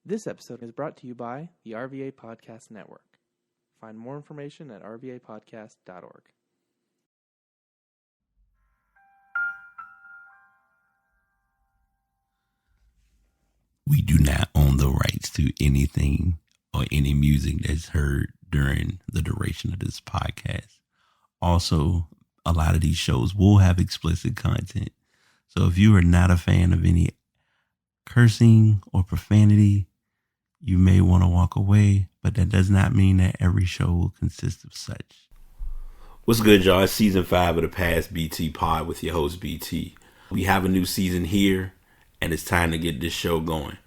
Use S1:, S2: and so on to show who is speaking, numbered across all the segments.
S1: This episode is brought to you by the RVA Podcast Network. Find more information at rvapodcast.org.
S2: We do not own the rights to anything or any music that's heard during the duration of this podcast. Also, a lot of these shows will have explicit content. So if you are not a fan of any cursing or profanity, you may want to walk away, but that does not mean that every show will consist of such. What's good, y'all? It's season 5 of the Past BT Pod with your host, BT. We have a new season here, and it's time to get this show going.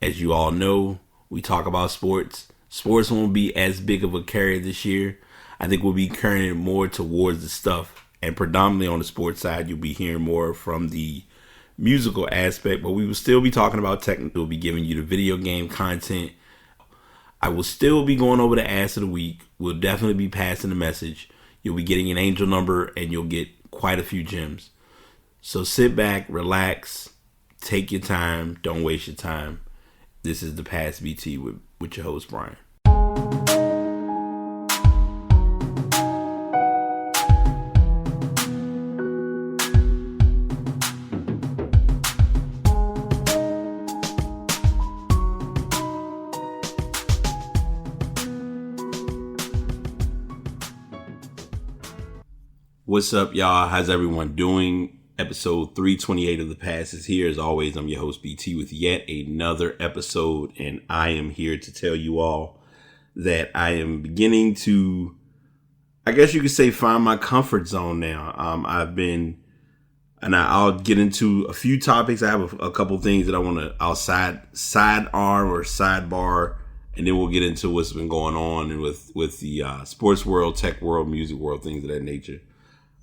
S2: As you all know, we talk about sports. Sports won't be as big of a carrier this year. I think we'll be carrying more towards the stuff, and predominantly on the sports side, you'll be hearing more from the musical aspect, but we will still be talking about technical. We'll be giving you the video game content. I will still be going over the ass of the week. We'll definitely be passing the message. You'll be getting an angel number, and you'll get quite a few gems. So sit back, relax, take your time, don't waste your time. This is the Past BT with your host, Brian. What's up, y'all? How's everyone doing? Episode 328 of The Past is here. As always, I'm your host, BT, with yet another episode, and I am here to tell you all that I am beginning to, I guess you could say, find my comfort zone now. I'll get into a few topics. I have a couple things that I'll sidearm or sidebar, and then we'll get into what's been going on and with the sports world, tech world, music world, things of that nature.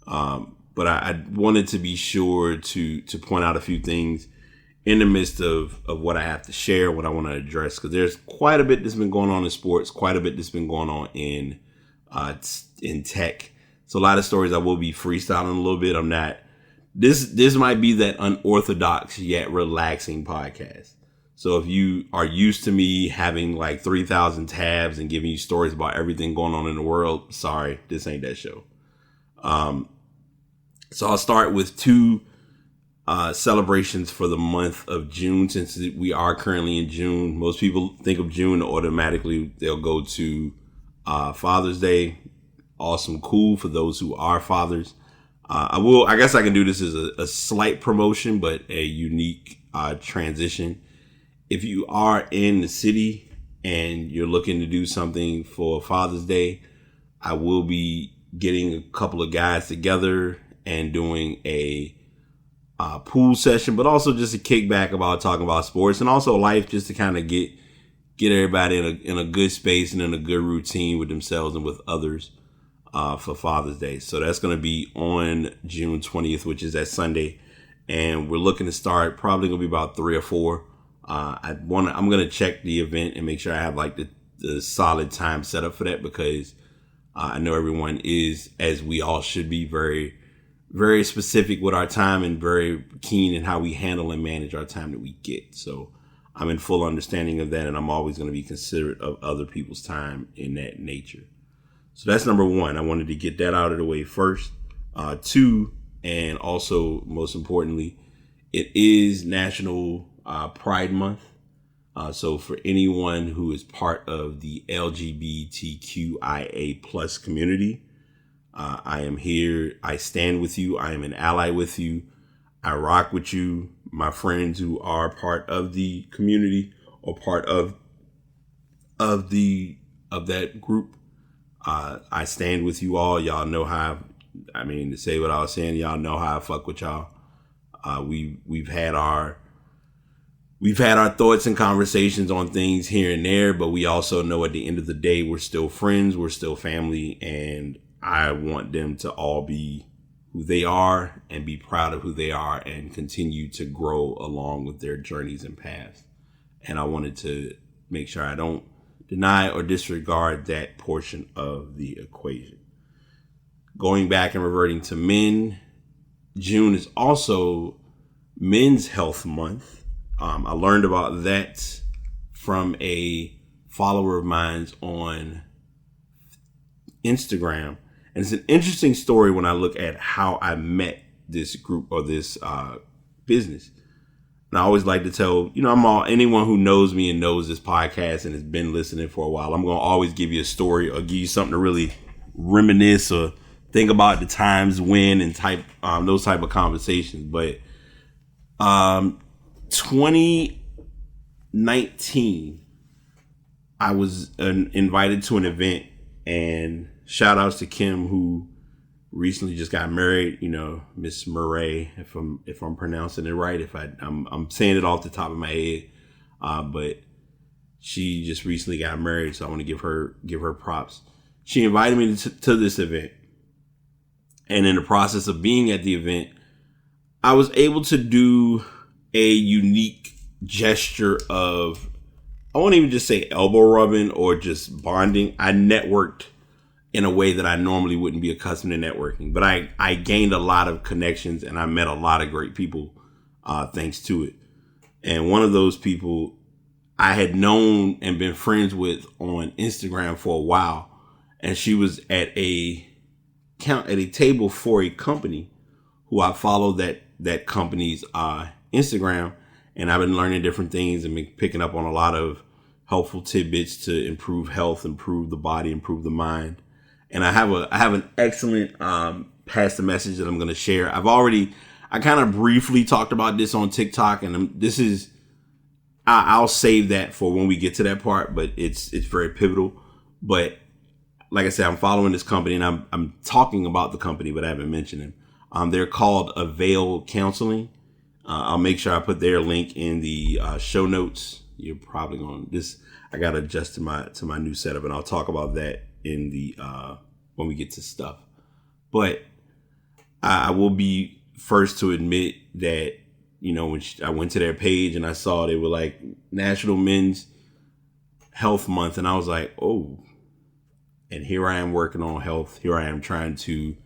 S2: But I wanted to be sure to point out a few things in the midst of what I have to share, what I want to address, because there's quite a bit that's been going on in sports, quite a bit that's been going on in tech. So a lot of stories I will be freestyling a little bit. I'm not. This might be that unorthodox yet relaxing podcast. So if you are used to me having like 3,000 tabs and giving you stories about everything going on in the world, sorry, this ain't that show. So I'll start with two celebrations for the month of June, since we are currently in June. Most people think of June, automatically they'll go to Father's Day. Awesome, cool for those who are fathers. I guess I can do this as a slight promotion, but a unique transition. If you are in the city and you're looking to do something for Father's Day, I will be getting a couple of guys together and doing a pool session, but also just a kickback about talking about sports and also life, just to kind of get everybody in a good space and in a good routine with themselves and with others for Father's Day. So that's going to be on June 20th, which is that Sunday, and we're looking to start probably going to be about 3 or 4. I'm going to check the event and make sure I have like the solid time set up for that, because I know everyone is, as we all should be, very, very specific with our time and very keen in how we handle and manage our time that we get. So I'm in full understanding of that, and I'm always going to be considerate of other people's time in that nature. So that's number one. I wanted to get that out of the way first. 2, and also most importantly, it is National Pride Month. So for anyone who is part of the LGBTQIA plus community, I am here. I stand with you. I am an ally with you. I rock with you. My friends who are part of the community or part of that group, I stand with you all. Y'all know how. To say what I was saying, y'all know how I fuck with y'all. We've had our thoughts and conversations on things here and there, but we also know at the end of the day, we're still friends, we're still family, and I want them to all be who they are and be proud of who they are and continue to grow along with their journeys and paths. And I wanted to make sure I don't deny or disregard that portion of the equation. Going back and reverting to men, June is also Men's Health Month. I learned about that from a follower of mine on Instagram. And it's an interesting story when I look at how I met this group or this business. And I always like to tell, anyone who knows me and knows this podcast and has been listening for a while, I'm going to always give you a story or give you something to really reminisce or think about the times when and those type of conversations. But 2019, I was invited to an event, and shout outs to Kim, who recently just got married. Miss Murray, if I'm pronouncing it right, I'm saying it off the top of my head, but she just recently got married, so I want to give her props. She invited me to this event, and in the process of being at the event, I was able to do a unique gesture of, I won't even just say elbow rubbing or just bonding. I networked in a way that I normally wouldn't be accustomed to networking, but I gained a lot of connections and I met a lot of great people thanks to it. And one of those people I had known and been friends with on Instagram for a while, and she was at a table for a company who I followed that company's Instagram, and I've been learning different things and been picking up on a lot of helpful tidbits to improve health, improve the body, improve the mind. And I have an excellent pass the message that I'm going to share. I kind of briefly talked about this on TikTok, and I'll save that for when we get to that part, but it's very pivotal. But like I said, I'm following this company, and I'm talking about the company, but I haven't mentioned them. They're called Avail Counseling. I'll make sure I put their link in the show notes. You're probably going this. I got to adjust to my new setup, and I'll talk about that in the when we get to stuff. But I will be first to admit that when I went to their page and I saw they were like National Men's Health Month, and I was like, oh. And here I am working on health. Here I am trying to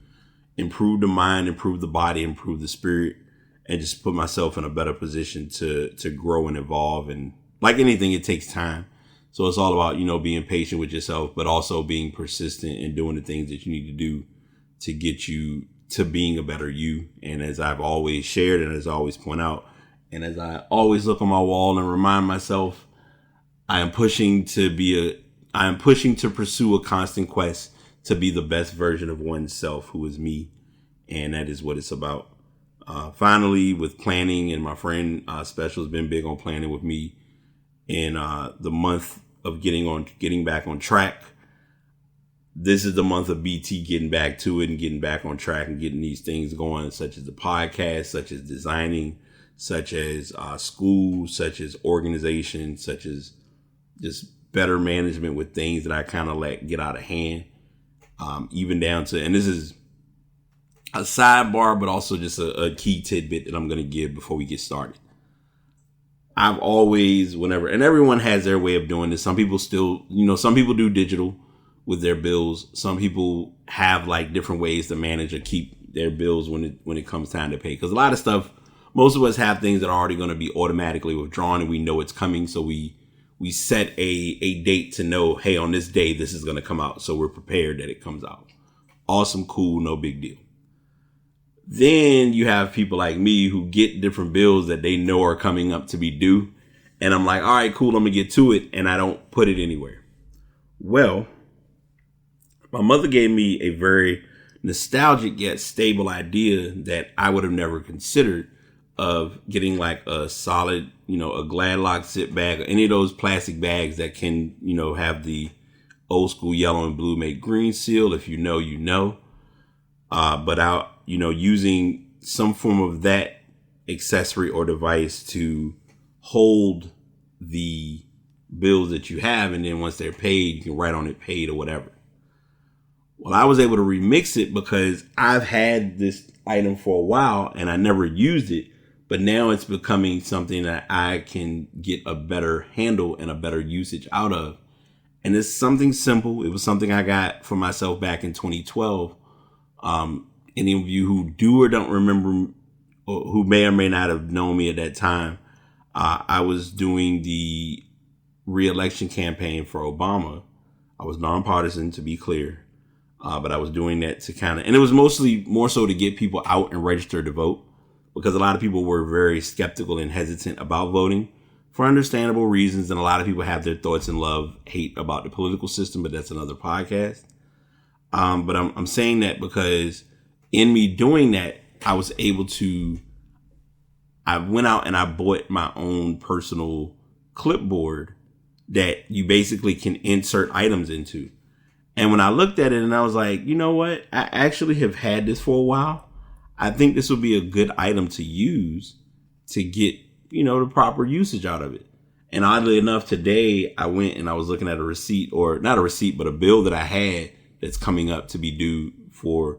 S2: improve the mind, improve the body, improve the spirit, and just put myself in a better position to grow and evolve. And like anything, it takes time. So it's all about, being patient with yourself, but also being persistent and doing the things that you need to do to get you to being a better you. And as I've always shared, and as I always point out, and as I always look on my wall and remind myself, I am pushing to pursue a constant quest to be the best version of oneself, who is me. And that is what it's about. Finally, with planning, and my friend Special has been big on planning with me in the month of getting back on track. This is the month of BT getting back to it and getting back on track and getting these things going, such as the podcast, such as designing, such as school, such as organization, such as just better management with things that I kind of let get out of hand. Even down to, and this is a sidebar, but also just a key tidbit that I'm going to give before we get started. I've always, and everyone has their way of doing this. Some people still, some people do digital with their bills. Some people have like different ways to manage or keep their bills when it comes time to pay. Because a lot of stuff, most of us have things that are already going to be automatically withdrawn, and we know it's coming. So we set a date to know, hey, on this day, this is going to come out. So we're prepared that it comes out. Awesome, cool, no big deal. Then you have people like me who get different bills that they know are coming up to be due. And I'm like, all right, cool, I'm going to get to it. And I don't put it anywhere. Well, my mother gave me a very nostalgic yet stable idea that I would have never considered, of getting like a solid, a Gladlock zip bag or any of those plastic bags that can, have the old school yellow and blue make green seal. If you know, you know. But out, using some form of that accessory or device to hold the bills that you have. And then once they're paid, you can write on it paid or whatever. Well, I was able to remix it because I've had this item for a while and I never used it. But now it's becoming something that I can get a better handle and a better usage out of. And it's something simple. It was something I got for myself back in 2012. Any of you who do or don't remember, or who may or may not have known me at that time, I was doing the re-election campaign for Obama. I was nonpartisan, to be clear, but I was doing that to and it was mostly more so to get people out and register to vote, because a lot of people were very skeptical and hesitant about voting for understandable reasons. And a lot of people have their thoughts and love, hate about the political system, but that's another podcast. But I'm saying that because in me doing that, I went out and I bought my own personal clipboard that you basically can insert items into. And when I looked at it and I was like, you know what? I actually have had this for a while. I think this would be a good item to use to get, the proper usage out of it. And oddly enough, today I went and I was looking at a receipt, or not a receipt, but a bill that I had that's coming up to be due for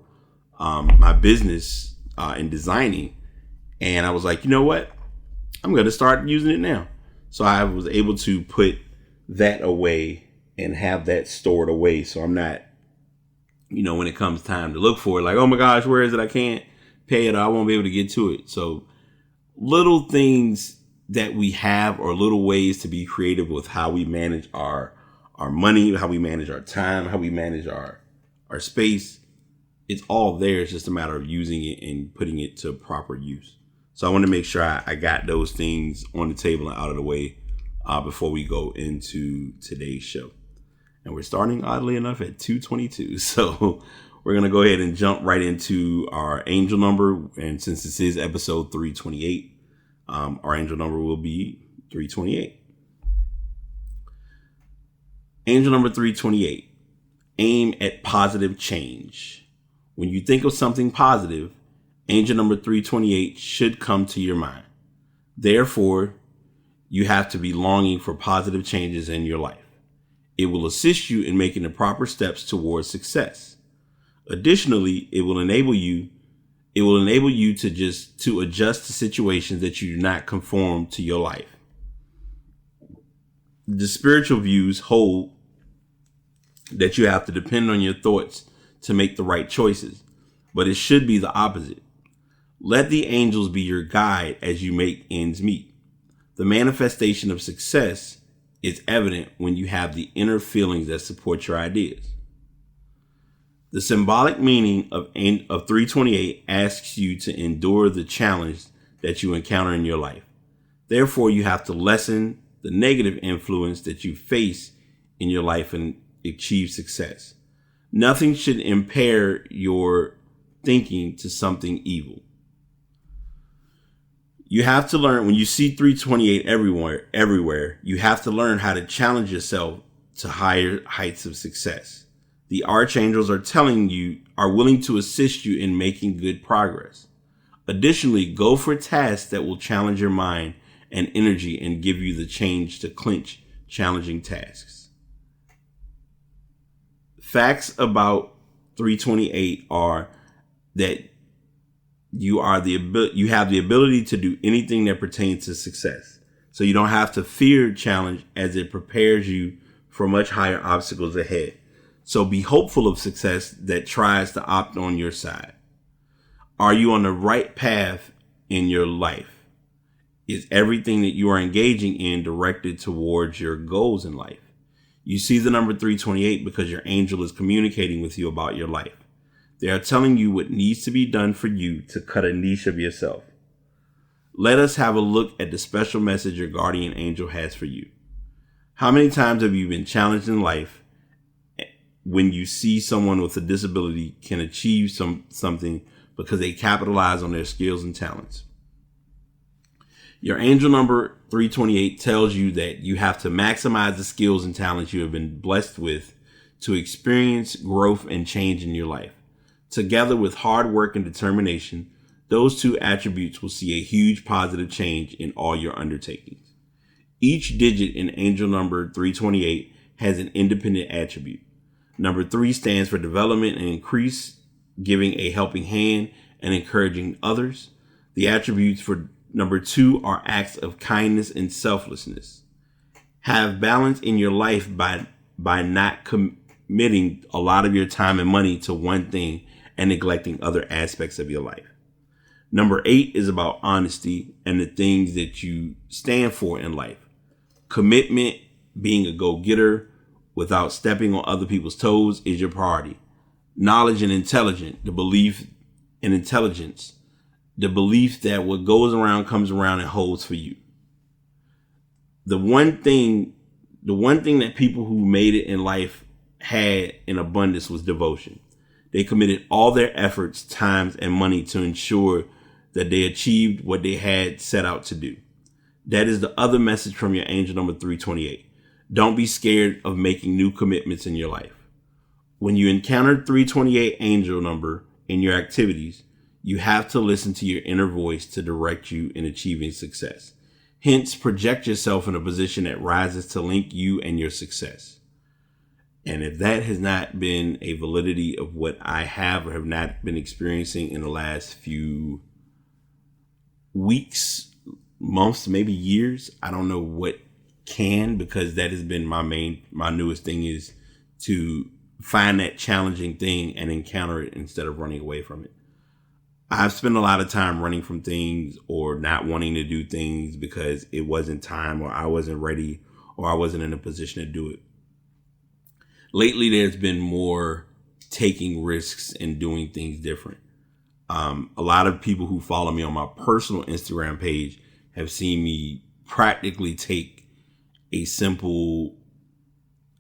S2: my business in designing. And I was like, you know what? I'm going to start using it now. So I was able to put that away and have that stored away. So I'm not, when it comes time to look for it, like, oh my gosh, where is it? I can't pay it. Or I won't be able to get to it. So little things that we have, or little ways to be creative with how we manage our money, how we manage our time, how we manage our space. It's all there. It's just a matter of using it and putting it to proper use. So I want to make sure I got those things on the table and out of the way before we go into today's show. And we're starting, oddly enough, at 2:22. So we're going to go ahead and jump right into our angel number. And since this is episode 328, our angel number will be 328. Angel number 328. Aim at positive change. When you think of something positive, angel number 328 should come to your mind. Therefore, you have to be longing for positive changes in your life. It will assist you in making the proper steps towards success. Additionally, it will enable you to adjust to situations that you do not conform to your life. The spiritual views hold that you have to depend on your thoughts to make the right choices, but it should be the opposite. Let the angels be your guide as you make ends meet. The manifestation of success is evident when you have the inner feelings that support your ideas. The symbolic meaning of 328 asks you to endure the challenge that you encounter in your life. Therefore, you have to lessen the negative influence that you face in your life and achieve success. Nothing should impair your thinking to something evil. You have to learn, when you see 328 everywhere, you have to learn how to challenge yourself to higher heights of success. The archangels are willing to assist you in making good progress. Additionally, go for tasks that will challenge your mind and energy and give you the change to clinch challenging tasks. Facts about 328 are that you have the ability to do anything that pertains to success. So you don't have to fear challenge, as it prepares you for much higher obstacles ahead. So be hopeful of success that tries to opt on your side. Are you on the right path in your life? Is everything that you are engaging in directed towards your goals in life? You see the number 328 because your angel is communicating with you about your life. They are telling you what needs to be done for you to cut a niche of yourself. Let us have a look at the special message your guardian angel has for you. How many times have you been challenged in life when you see someone with a disability can achieve something because they capitalize on their skills and talents? Your angel number 328 tells you that you have to maximize the skills and talents you have been blessed with to experience growth and change in your life. Together with hard work and determination, those two attributes will see a huge positive change in all your undertakings. Each digit in angel number 328 has an independent attribute. Number 3 stands for development and increase, giving a helping hand and encouraging others. The attributes for number 2 are acts of kindness and selflessness. Have balance in your life by not committing a lot of your time and money to one thing and neglecting other aspects of your life. Number 8 is about honesty and the things that you stand for in life. Commitment being a go-getter without stepping on other people's toes is your priority. Knowledge and intelligence, the belief in intelligence, the belief that what goes around comes around and holds for you. The one thing that people who made it in life had in abundance was devotion. They committed all their efforts, times, and money to ensure that they achieved what they had set out to do. That is the other message from your angel number 328. Don't be scared of making new commitments in your life. When you encounter 328 angel number in your activities, you have to listen to your inner voice to direct you in achieving success. Hence, project yourself in a position that rises to link you and your success. And if that has not been a validity of what I have or have not been experiencing in the last few weeks, months, maybe years, I don't know what can, because that has been my newest thing, is to find that challenging thing and encounter it instead of running away from it. I've spent a lot of time running from things or not wanting to do things because it wasn't time, or I wasn't ready, or I wasn't in a position to do it. Lately, there's been more taking risks and doing things different. A lot of people who follow me on my personal Instagram page have seen me practically take a simple,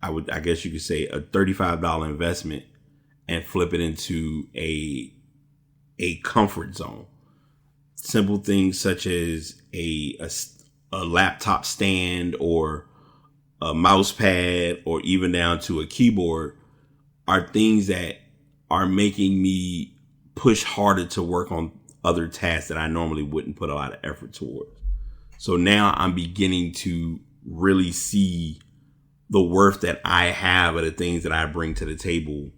S2: I guess you could say, a $35 investment and flip it into a comfort zone. Simple things such as a laptop stand or a mouse pad or even down to a keyboard are things that are making me push harder to work on other tasks that I normally wouldn't put a lot of effort towards. So now I'm beginning to really see the worth that I have of the things that I bring to the table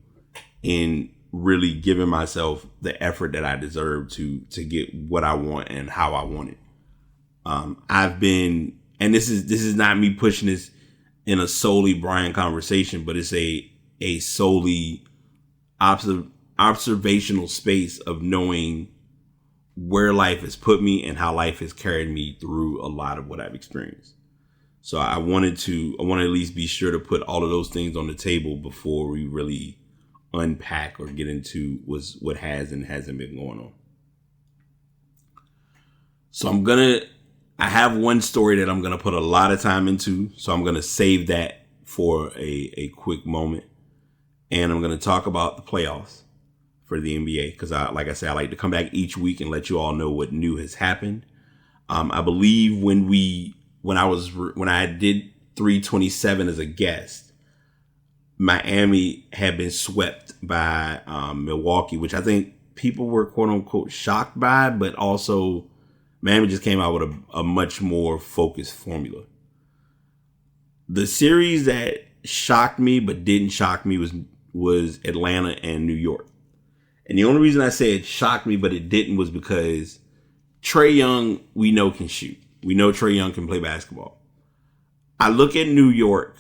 S2: in really giving myself the effort that I deserve to get what I want and how I want it. I've been, and this is not me pushing this in a solely Brian conversation, but it's a solely observational space of knowing where life has put me and how life has carried me through a lot of what I've experienced. So I want to at least be sure to put all of those things on the table before we really unpack or get into what has and hasn't been going on. So I have one story that I'm going to put a lot of time into. So I'm going to save that for a quick moment. And I'm going to talk about the playoffs for the NBA. Because like I said, I like to come back each week and let you all know what new has happened. I believe when I did 327 as a guest, Miami had been swept by Milwaukee, which I think people were quote unquote shocked by, but also Miami just came out with a much more focused formula. The series that shocked me but didn't shock me was Atlanta and New York. And the only reason I say it shocked me but it didn't was because Trae Young, we know, can shoot. We know Trae Young can play basketball. I look at New York,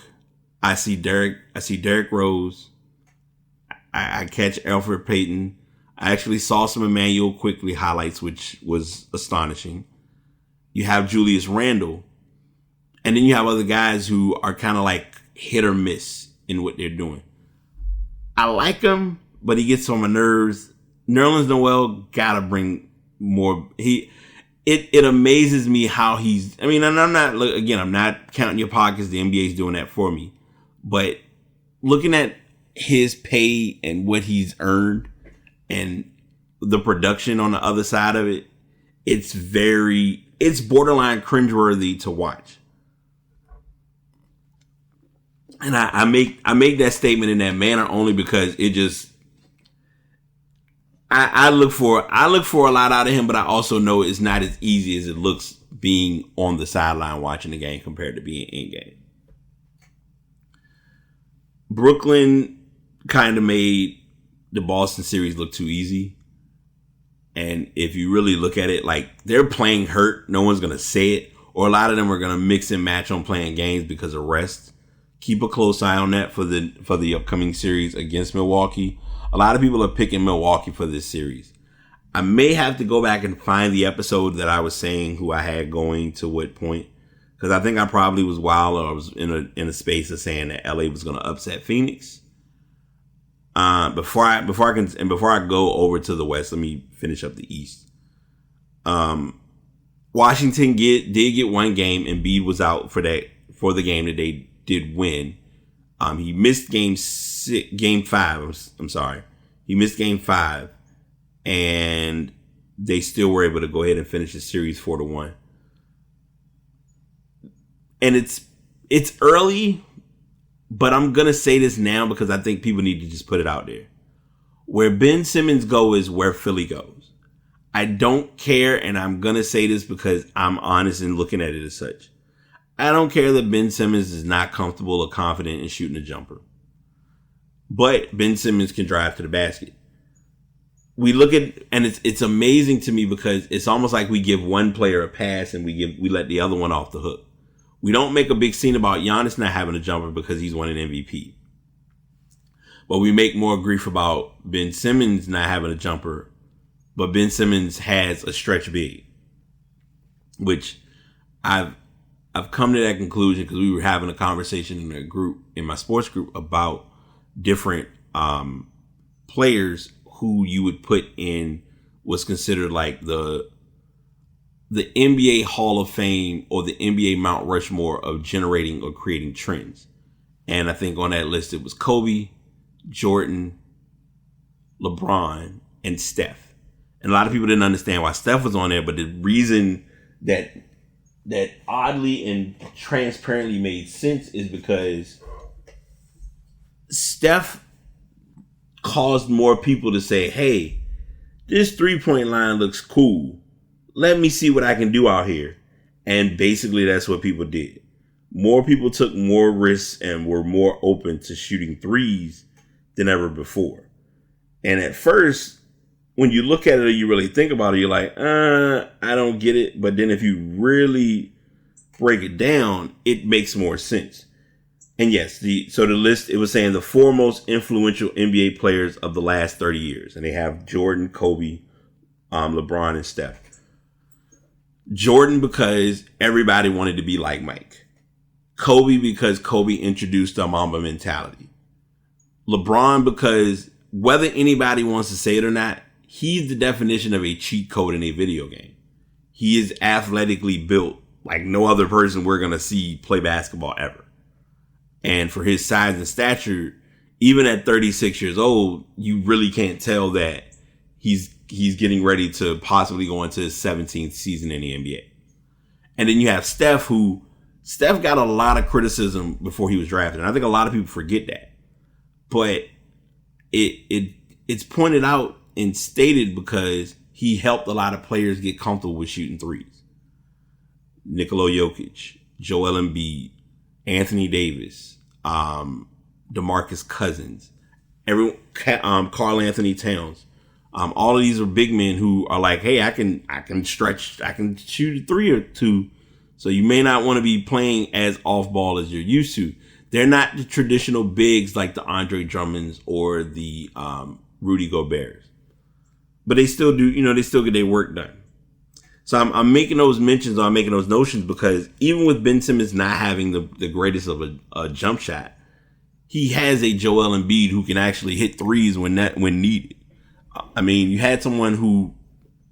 S2: I see Derrick Rose. I catch Elfrid Payton. I actually saw some Emmanuel Quickley highlights, which was astonishing. You have Julius Randle. And then you have other guys who are kind of like hit or miss in what they're doing. I like him, but he gets on my nerves. Nerlens Noel gotta bring more. It amazes me how and I'm not counting your pockets. The NBA is doing that for me. But looking at his pay and what he's earned and the production on the other side of it, it's borderline cringeworthy to watch. And I make that statement in that manner only because it just, I look for a lot out of him, but I also know it's not as easy as it looks being on the sideline watching the game compared to being in game. Brooklyn kind of made the Boston series look too easy. And if you really look at it, like, they're playing hurt. No one's going to say it. Or a lot of them are going to mix and match on playing games because of rest. Keep a close eye on that for the upcoming series against Milwaukee. A lot of people are picking Milwaukee for this series. I may have to go back and find the episode that I was saying who I had going to what point, because I think I probably was wild, or I was in a space of saying that LA was going to upset Phoenix. Before I go over to the West, let me finish up the East. Washington did get one game. Embiid was out for the game that they did win. He missed game 5. I'm sorry. He missed game 5, and they still were able to go ahead and finish the series 4-1. And it's early, but I'm gonna say this now because I think people need to just put it out there. Where Ben Simmons goes is where Philly goes. I don't care, and I'm gonna say this because I'm honest in looking at it as such. I don't care that Ben Simmons is not comfortable or confident in shooting a jumper. But Ben Simmons can drive to the basket. We look at, and it's amazing to me because it's almost like we give one player a pass and we let the other one off the hook. We don't make a big scene about Giannis not having a jumper because he's won an MVP. But we make more grief about Ben Simmons not having a jumper, but Ben Simmons has a stretch big, which I've come to that conclusion because we were having a conversation in my sports group about different players who you would put in what's considered like the NBA Hall of Fame or the NBA Mount Rushmore of generating or creating trends. And I think on that list it was Kobe, Jordan, LeBron, and Steph. And a lot of people didn't understand why Steph was on there, but the reason that oddly and transparently made sense is because Steph caused more people to say, hey, this 3-point line looks cool. Let me see what I can do out here. And basically that's what people did. More people took more risks and were more open to shooting threes than ever before. And at first, when you look at it or you really think about it, you're like, I don't get it. But then if you really break it down, it makes more sense. And yes, the list, it was saying the 4 most influential NBA players of the last 30 years. And they have Jordan, Kobe, LeBron, and Steph. Jordan because everybody wanted to be like Mike. Kobe because Kobe introduced the Mamba mentality. LeBron because whether anybody wants to say it or not, he's the definition of a cheat code in a video game. He is athletically built like no other person we're going to see play basketball ever. And for his size and stature, even at 36 years old, you really can't tell that he's getting ready to possibly go into his 17th season in the NBA. And then you have Steph got a lot of criticism before he was drafted. And I think a lot of people forget that. But it's pointed out and stated because he helped a lot of players get comfortable with shooting threes. Nikola Jokic, Joel Embiid, Anthony Davis, DeMarcus Cousins, Karl Anthony Towns. All of these are big men who are like, hey, I can stretch, I can shoot a 3 or 2. So you may not want to be playing as off ball as you're used to. They're not the traditional bigs like the Andre Drummonds or the Rudy Goberts. But they still do, they still get their work done. So I'm making those mentions, or I'm making those notions because even with Ben Simmons not having the greatest of a jump shot, he has a Joel Embiid who can actually hit threes when needed. I mean, you had someone who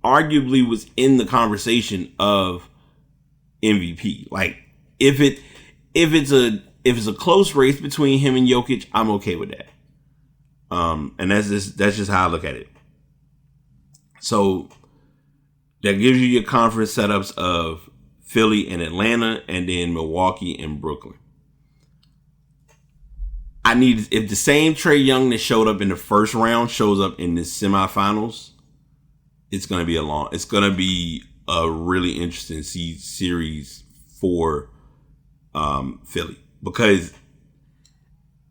S2: arguably was in the conversation of MVP. Like, if it's a close race between him and Jokic, I'm okay with that. And that's just how I look at it. So that gives you your conference setups of Philly and Atlanta, and then Milwaukee and Brooklyn. If the same Trae Young that showed up in the first round shows up in the semifinals, it's going to be a really interesting series for Philly. Because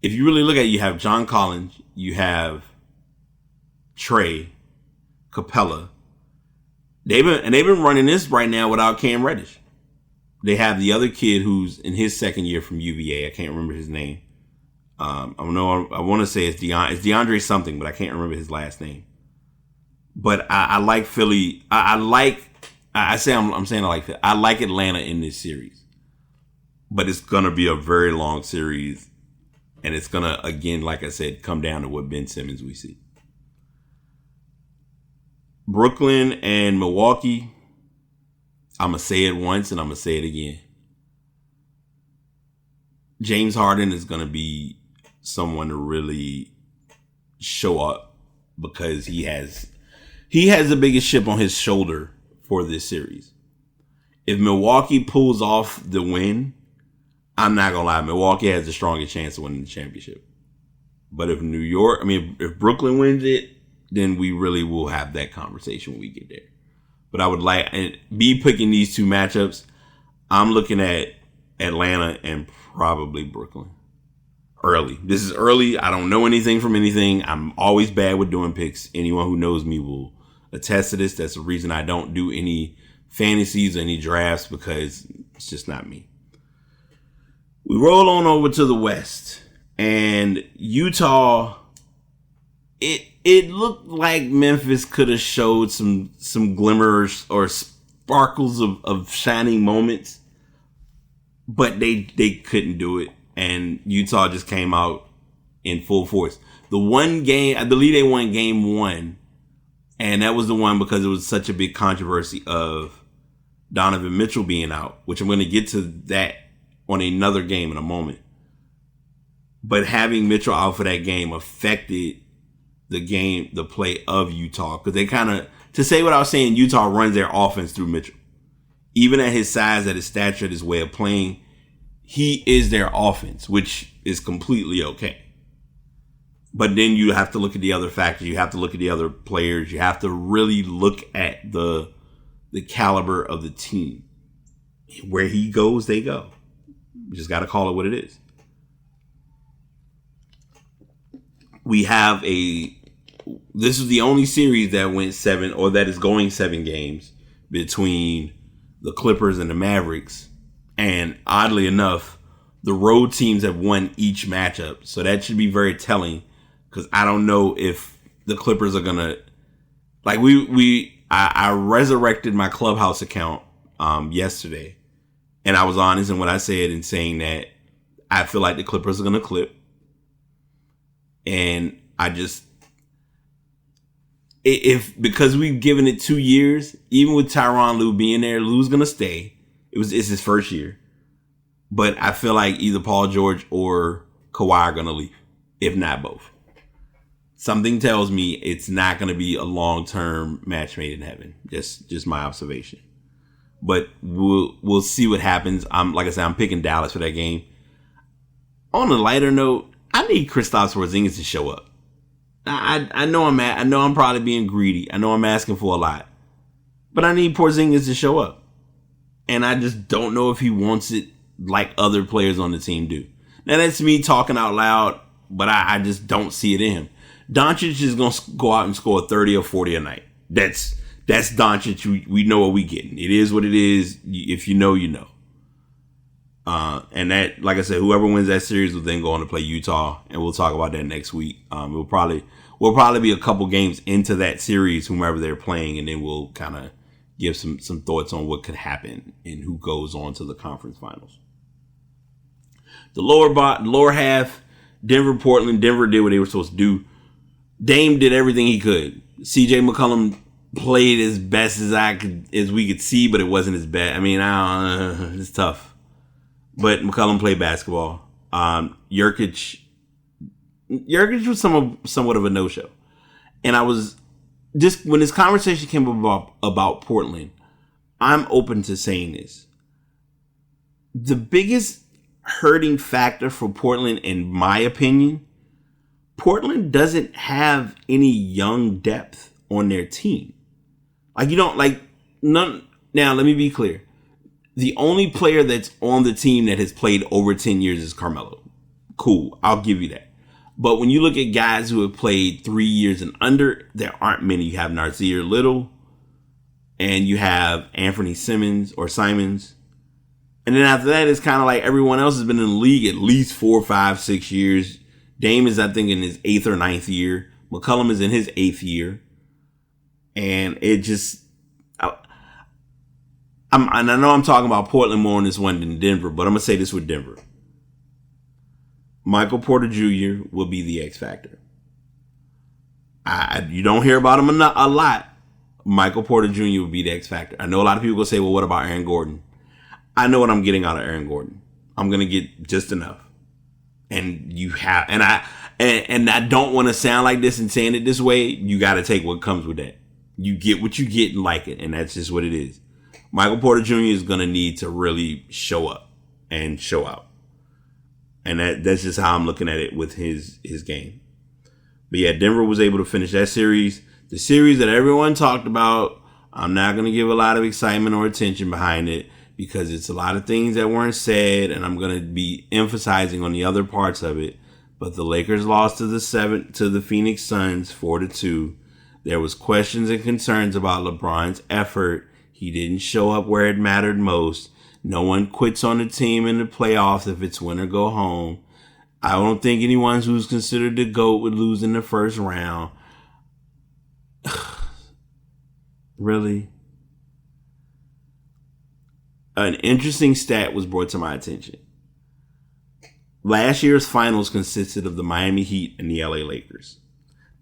S2: if you really look at it, you have John Collins, you have Trae, Capella. They've been running this right now without Cam Reddish. They have the other kid who's in his second year from UVA. I can't remember his name. I want to say it's DeAndre something, but I can't remember his last name. But I like Philly. I'm saying I like Philly. I like Atlanta in this series. but it's going to be a very long series. And it's going to, again, like I said, come down to what Ben Simmons we see. Brooklyn and Milwaukee, I'm going to say it once and I'm going to say it again. James Harden is going to be someone to really show up because he has the biggest chip on his shoulder for this series. If Milwaukee pulls off the win, I'm not going to lie, Milwaukee has the strongest chance of winning the championship. But if if Brooklyn wins it, then we really will have that conversation when we get there. But I would be picking these two matchups. I'm looking at Atlanta and probably Brooklyn. Early. This is early. I don't know anything from anything. I'm always bad with doing picks. Anyone who knows me will attest to this. That's the reason I don't do any fantasies or any drafts, because it's just not me. We roll on over to the West, and Utah, it looked like Memphis could have showed some glimmers or sparkles of shining moments, but they couldn't do it, and Utah just came out in full force. The one game, I believe they won game 1, and that was the one because it was such a big controversy of Donovan Mitchell being out, which I'm going to get to that on another game in a moment. But having Mitchell out for that game affected the play of Utah, because they kind of, to say what I was saying, Utah runs their offense through Mitchell. Even at his size, at his stature, at his way of playing, he is their offense, which is completely okay. But then you have to look at the other factors. You have to look at the other players. You have to really look at the caliber of the team. Where he goes, they go. You just got to call it what it is. This is the only series that went 7, or that is going 7 games, between the Clippers and the Mavericks. And oddly enough, the road teams have won each matchup. So that should be very telling, because I don't know if the Clippers are going to, like, I resurrected my Clubhouse account yesterday, and I was honest in what I said in saying that I feel like the Clippers are going to clip. And because we've given it 2 years, even with Tyronn Lue being there, Lue's going to stay. It's his first year. But I feel like either Paul George or Kawhi are going to leave, if not both. Something tells me it's not going to be a long-term match made in heaven. Just my observation. But we'll see what happens. Like I said, I'm picking Dallas for that game. On a lighter note, I need Kristaps Porzingis to show up. I know I'm probably being greedy. I know I'm asking for a lot. But I need Porzingis to show up. And I just don't know if he wants it like other players on the team do. Now, that's me talking out loud, but I just don't see it in him. Doncic is going to go out and score 30 or 40 a night. That's Doncic. We know what we getting. It is what it is. If you know, you know. And that, like I said, whoever wins that series will then go on to play Utah, and we'll talk about that next week. We'll probably be a couple games into that series, whomever they're playing, and then we'll kind of give some thoughts on what could happen and who goes on to the conference finals. The lower half, Denver, Portland. Denver did what they were supposed to do. Dame did everything he could. CJ McCollum played as best as we could see, but it wasn't his best. I mean, it's tough. But McCollum played basketball. Jokic was somewhat of a no-show. And I was just, when this conversation came about Portland, I'm open to saying this. The biggest hurting factor for Portland, in my opinion, Portland doesn't have any young depth on their team. Now, let me be clear. The only player that's on the team that has played over 10 years is Carmelo. Cool, I'll give you that. But when you look at guys who have played 3 years and under, there aren't many. You have Nasir Little, and you have Anthony Simons. And then after that, it's kind of like everyone else has been in the league at least 4, 5, 6 years. Dame is, I think, in his 8th or 9th year. McCollum is in his 8th year. And it just, And I know I'm talking about Portland more on this one than Denver, but I'm going to say this with Denver. Michael Porter Jr. will be the X factor. You don't hear about him a lot. Michael Porter Jr. will be the X factor. I know a lot of people will say, well, what about Aaron Gordon? I know what I'm getting out of Aaron Gordon. I'm going to get just enough. And I don't want to sound like this and saying it this way. You got to take what comes with that. You get what you get and like it. And that's just what it is. Michael Porter Jr. is going to need to really show up and show out. And that's just how I'm looking at it with his game. But yeah, Denver was able to finish that series. The series that everyone talked about, I'm not going to give a lot of excitement or attention behind it because it's a lot of things that weren't said, and I'm going to be emphasizing on the other parts of it. But the Lakers lost to the Phoenix Suns 4-2. There was questions and concerns about LeBron's effort. He didn't show up where it mattered most. No one quits on the team in the playoffs if it's win or go home. I don't think anyone who's considered the GOAT would lose in the first round. Really? An interesting stat was brought to my attention. Last year's finals consisted of the Miami Heat and the LA Lakers.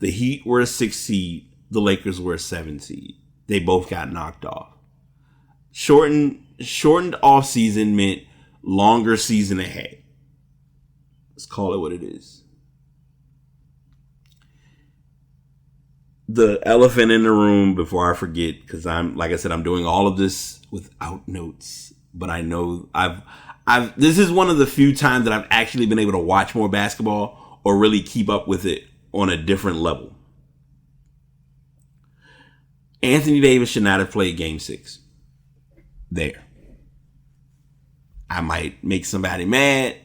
S2: The Heat were a 6 seed. The Lakers were a 7 seed. They both got knocked off. Shortened off season meant longer season ahead. Let's call it what it is. The elephant in the room, before I forget, because I'm doing all of this without notes, but I know this is one of the few times that I've actually been able to watch more basketball or really keep up with it on a different level. Anthony Davis should not have played Game 6. There. I might make somebody mad.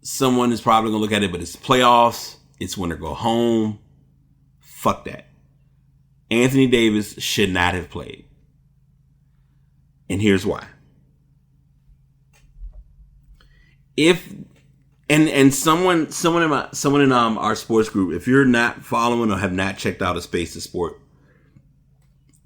S2: Someone is probably going to look at it, but it's the playoffs. It's win or go home. Fuck that. Anthony Davis should not have played. And here's why. Someone in our sports group, if you're not following or have not checked out A Space to Sport,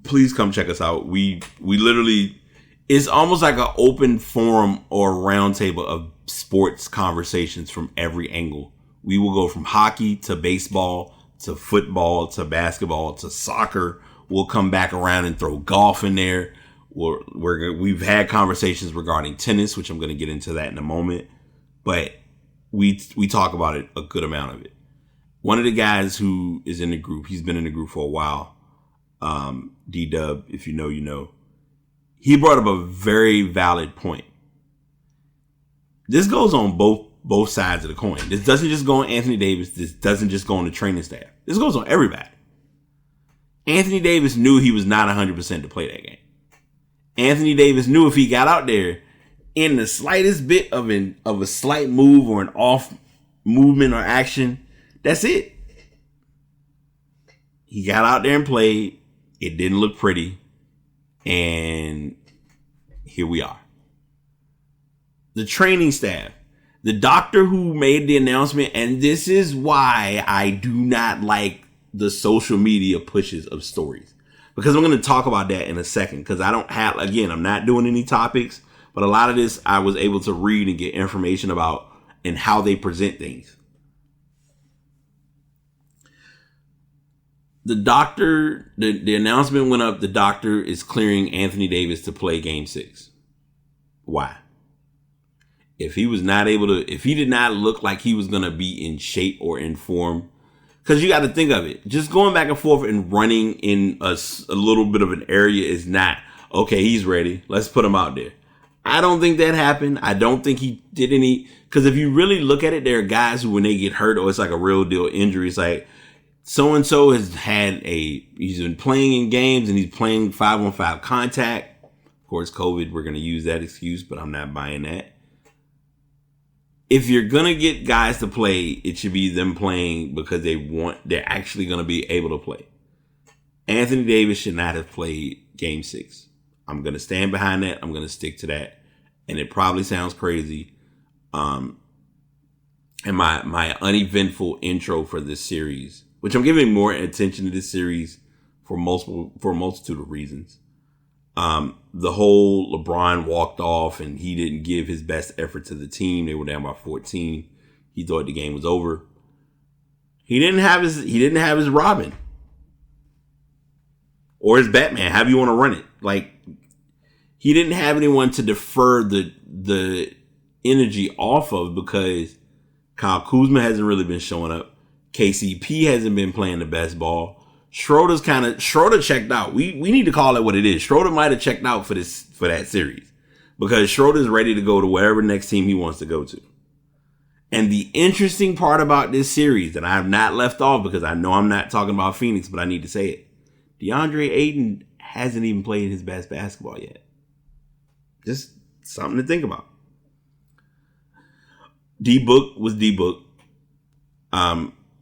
S2: please come check us out. We literally, it's almost like an open forum or roundtable of sports conversations from every angle. We will go from hockey to baseball to football to basketball to soccer. We'll come back around and throw golf in there. We've had conversations regarding tennis, which I'm going to get into that in a moment. But we talk about it, a good amount of it. One of the guys who is in the group, he's been in the group for a while, D-Dub, if you know, you know. He brought up a very valid point. This goes on both sides of the coin. This doesn't just go on Anthony Davis. This doesn't just go on the training staff. This goes on everybody. Anthony Davis knew he was not 100% to play that game. Anthony Davis knew if he got out there in the slightest bit of a slight move or an off movement or action, that's it. He got out there and played. It didn't look pretty. And here we are. The training staff, the doctor who made the announcement, and this is why I do not like the social media pushes of stories. Because I'm going to talk about that in a second. Because I'm not doing any topics, but a lot of this I was able to read and get information about and how they present things. The doctor, the announcement went up. The doctor is clearing Anthony Davis to play Game 6. Why? If he did not look like he was going to be in shape or in form, because you got to think of it. Just going back and forth and running in a little bit of an area is not, okay, he's ready. Let's put him out there. I don't think that happened. I don't think he did any, because if you really look at it, there are guys who, when they get hurt or it's like a real deal injury, it's like, so-and-so he's been playing in games and he's playing 5-on-5 contact. Of course, COVID, we're going to use that excuse, but I'm not buying that. If you're going to get guys to play, it should be them playing because they're actually going to be able to play. Anthony Davis should not have played Game 6. I'm going to stand behind that. I'm going to stick to that. And it probably sounds crazy. And my uneventful intro for this series, which I'm giving more attention to this series for a multitude of reasons. The whole LeBron walked off and he didn't give his best effort to the team. They were down by 14. He thought the game was over. He didn't have his Robin or his Batman, however you want to run it. Like, he didn't have anyone to defer the energy off of, because Kyle Kuzma hasn't really been showing up. KCP hasn't been playing the best ball. Schroeder checked out. We need to call it what it is. Schroeder might have checked out for that series, because Schroeder's ready to go to whatever next team he wants to go to. And the interesting part about this series that I have not left off, because I know I'm not talking about Phoenix, but I need to say it. DeAndre Ayton hasn't even played his best basketball yet. Just something to think about. D-Book was D-Book.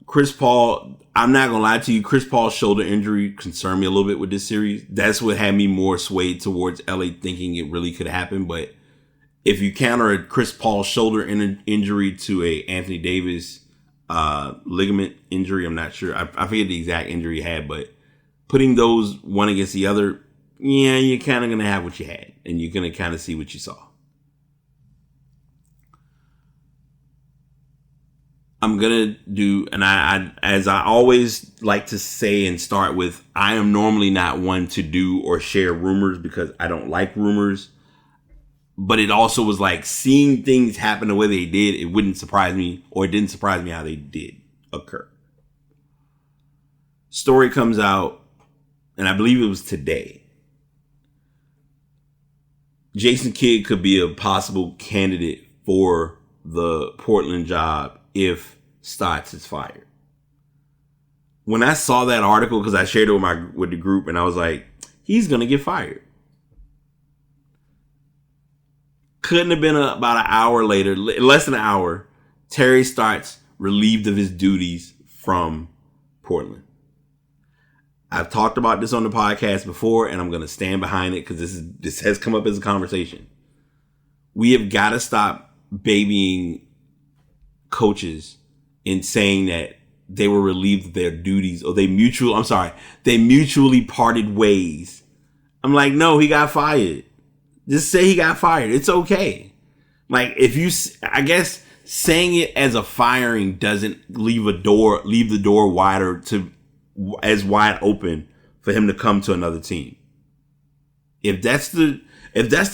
S2: Chris Paul, I'm not going to lie to you, Chris Paul's shoulder injury concerned me a little bit with this series. That's what had me more swayed towards LA thinking it really could happen. But if you counter a Chris Paul shoulder injury to a Anthony Davis ligament injury, I'm not sure. I forget the exact injury he had, but putting those one against the other, yeah, you're kind of going to have what you had, and you're going to kind of see what you saw. I'm going to do, and I, as I always like to say and start with, I am normally not one to do or share rumors because I don't like rumors. But it also was like seeing things happen the way they did. It wouldn't surprise me, or it didn't surprise me how they did occur. Story comes out, and I believe it was today. Jason Kidd could be a possible candidate for the Portland job if Stotts is fired. When I saw that article, because I shared it with the group, and I was like, he's going to get fired. Couldn't have been about an hour later, less than an hour, Terry Stotts relieved of his duties from Portland. I've talked about this on the podcast before, and I'm going to stand behind it because this has come up as a conversation. We have got to stop babying coaches in saying that they were relieved of their duties, or they mutually parted ways. I'm like, no, he got fired. Just say he got fired. It's okay. Like, I guess saying it as a firing doesn't leave the door as wide open for him to come to another team. If that's the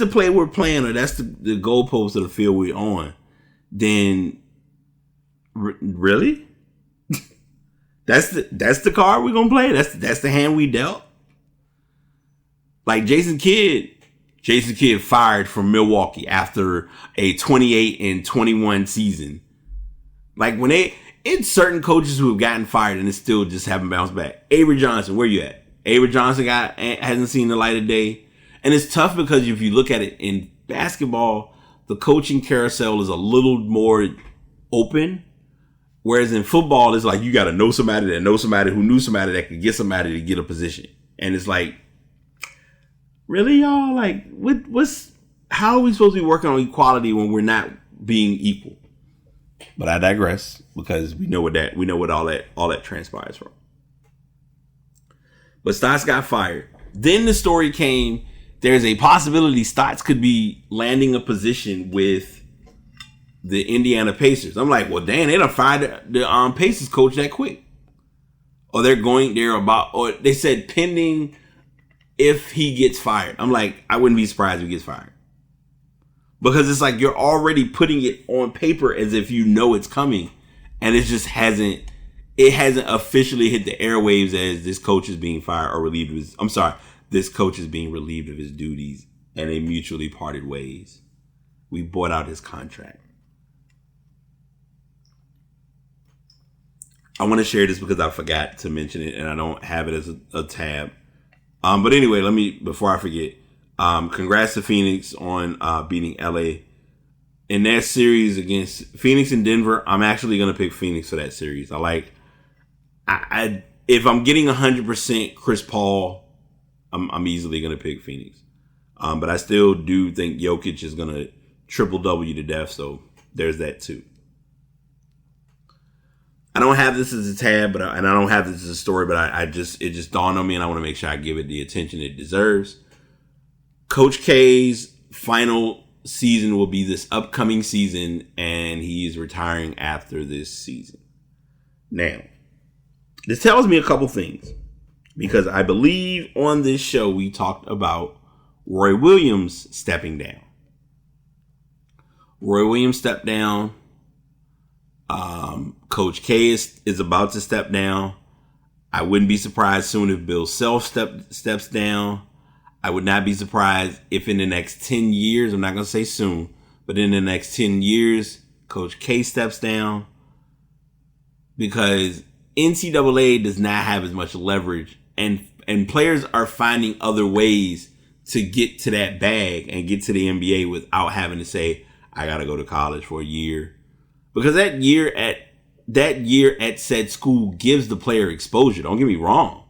S2: play we're playing, or that's the goalpost of the field we're on, then really? That's the card we're gonna play? That's the hand we dealt? Like Jason Kidd fired from Milwaukee after a 28-21 season. Like, when it's certain coaches who have gotten fired and it still just haven't bounced back. Avery Johnson, where you at? Avery Johnson hasn't seen the light of day. And it's tough because if you look at it in basketball, the coaching carousel is a little more open. Whereas in football, it's like you got to know somebody that knows somebody who knew somebody that could get somebody to get a position. And it's like, really, y'all? Like, how are we supposed to be working on equality when we're not being equal? But I digress, because we know what all that transpires from. But Stotts got fired. Then the story came, there's a possibility Stotts could be landing a position with the Indiana Pacers. I'm like, well, damn, they done fired the Pacers coach that quick. Or they said pending if he gets fired. I'm like, I wouldn't be surprised if he gets fired. Because it's like you're already putting it on paper as if you know it's coming. And it just hasn't officially hit the airwaves as this coach is being fired or relieved of his, this coach is being relieved of his duties, and they mutually parted ways. We bought out his contract. I want to share this because I forgot to mention it and I don't have it as a tab. But anyway, before I forget, congrats to Phoenix on beating LA in their series against Phoenix and Denver. I'm actually going to pick Phoenix for that series. If I'm getting 100% Chris Paul, I'm easily going to pick Phoenix. But I still do think Jokic is going to triple W to death. So there's that too. I don't have this as a tab, and I don't have this as a story, but it just dawned on me, and I want to make sure I give it the attention it deserves. Coach K's final season will be this upcoming season, and he's retiring after this season. Now, this tells me a couple things, because I believe on this show we talked about Roy Williams stepping down. Roy Williams stepped down. Coach K is about to step down. I wouldn't be surprised soon if Bill Self steps down. I would not be surprised if in the next 10 years, I'm not going to say soon, but in the next 10 years, Coach K steps down, because NCAA does not have as much leverage, and players are finding other ways to get to that bag and get to the NBA without having to say, I got to go to college for a year. Because that year at said school gives the player exposure. Don't get me wrong.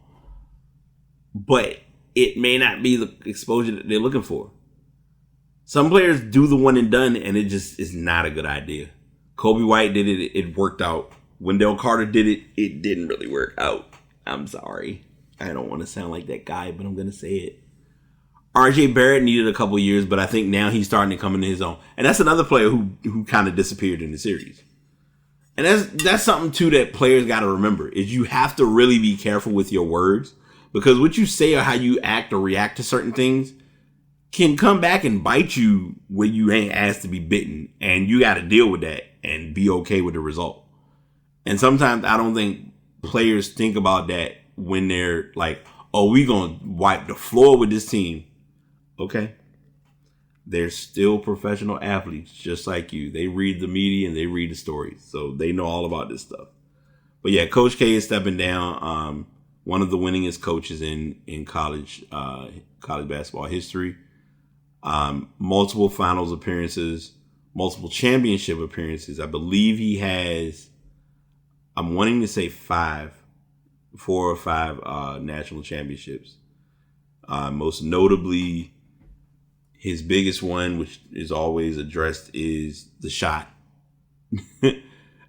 S2: But it may not be the exposure that they're looking for. Some players do the one and done, and it just is not a good idea. Kobe White did it. It worked out. Wendell Carter did it. It didn't really work out. I'm sorry. I don't want to sound like that guy, but I'm going to say it. RJ Barrett needed a couple years, but I think now he's starting to come into his own. And that's another player who kind of disappeared in the series. And that's something, too, that players got to remember, is you have to really be careful with your words, because what you say or how you act or react to certain things can come back and bite you when you ain't asked to be bitten, and you got to deal with that and be okay with the result. And sometimes I don't think players think about that when they're like, oh, we going to wipe the floor with this team. Okay. They're still professional athletes just like you. They read the media and they read the stories. So they know all about this stuff. But yeah, Coach K is stepping down. One of the winningest coaches in college basketball history. Multiple finals appearances, multiple championship appearances. I believe he has, I'm wanting to say 4 or 5 national championships. Most notably, his biggest one, which is always addressed, is the shot.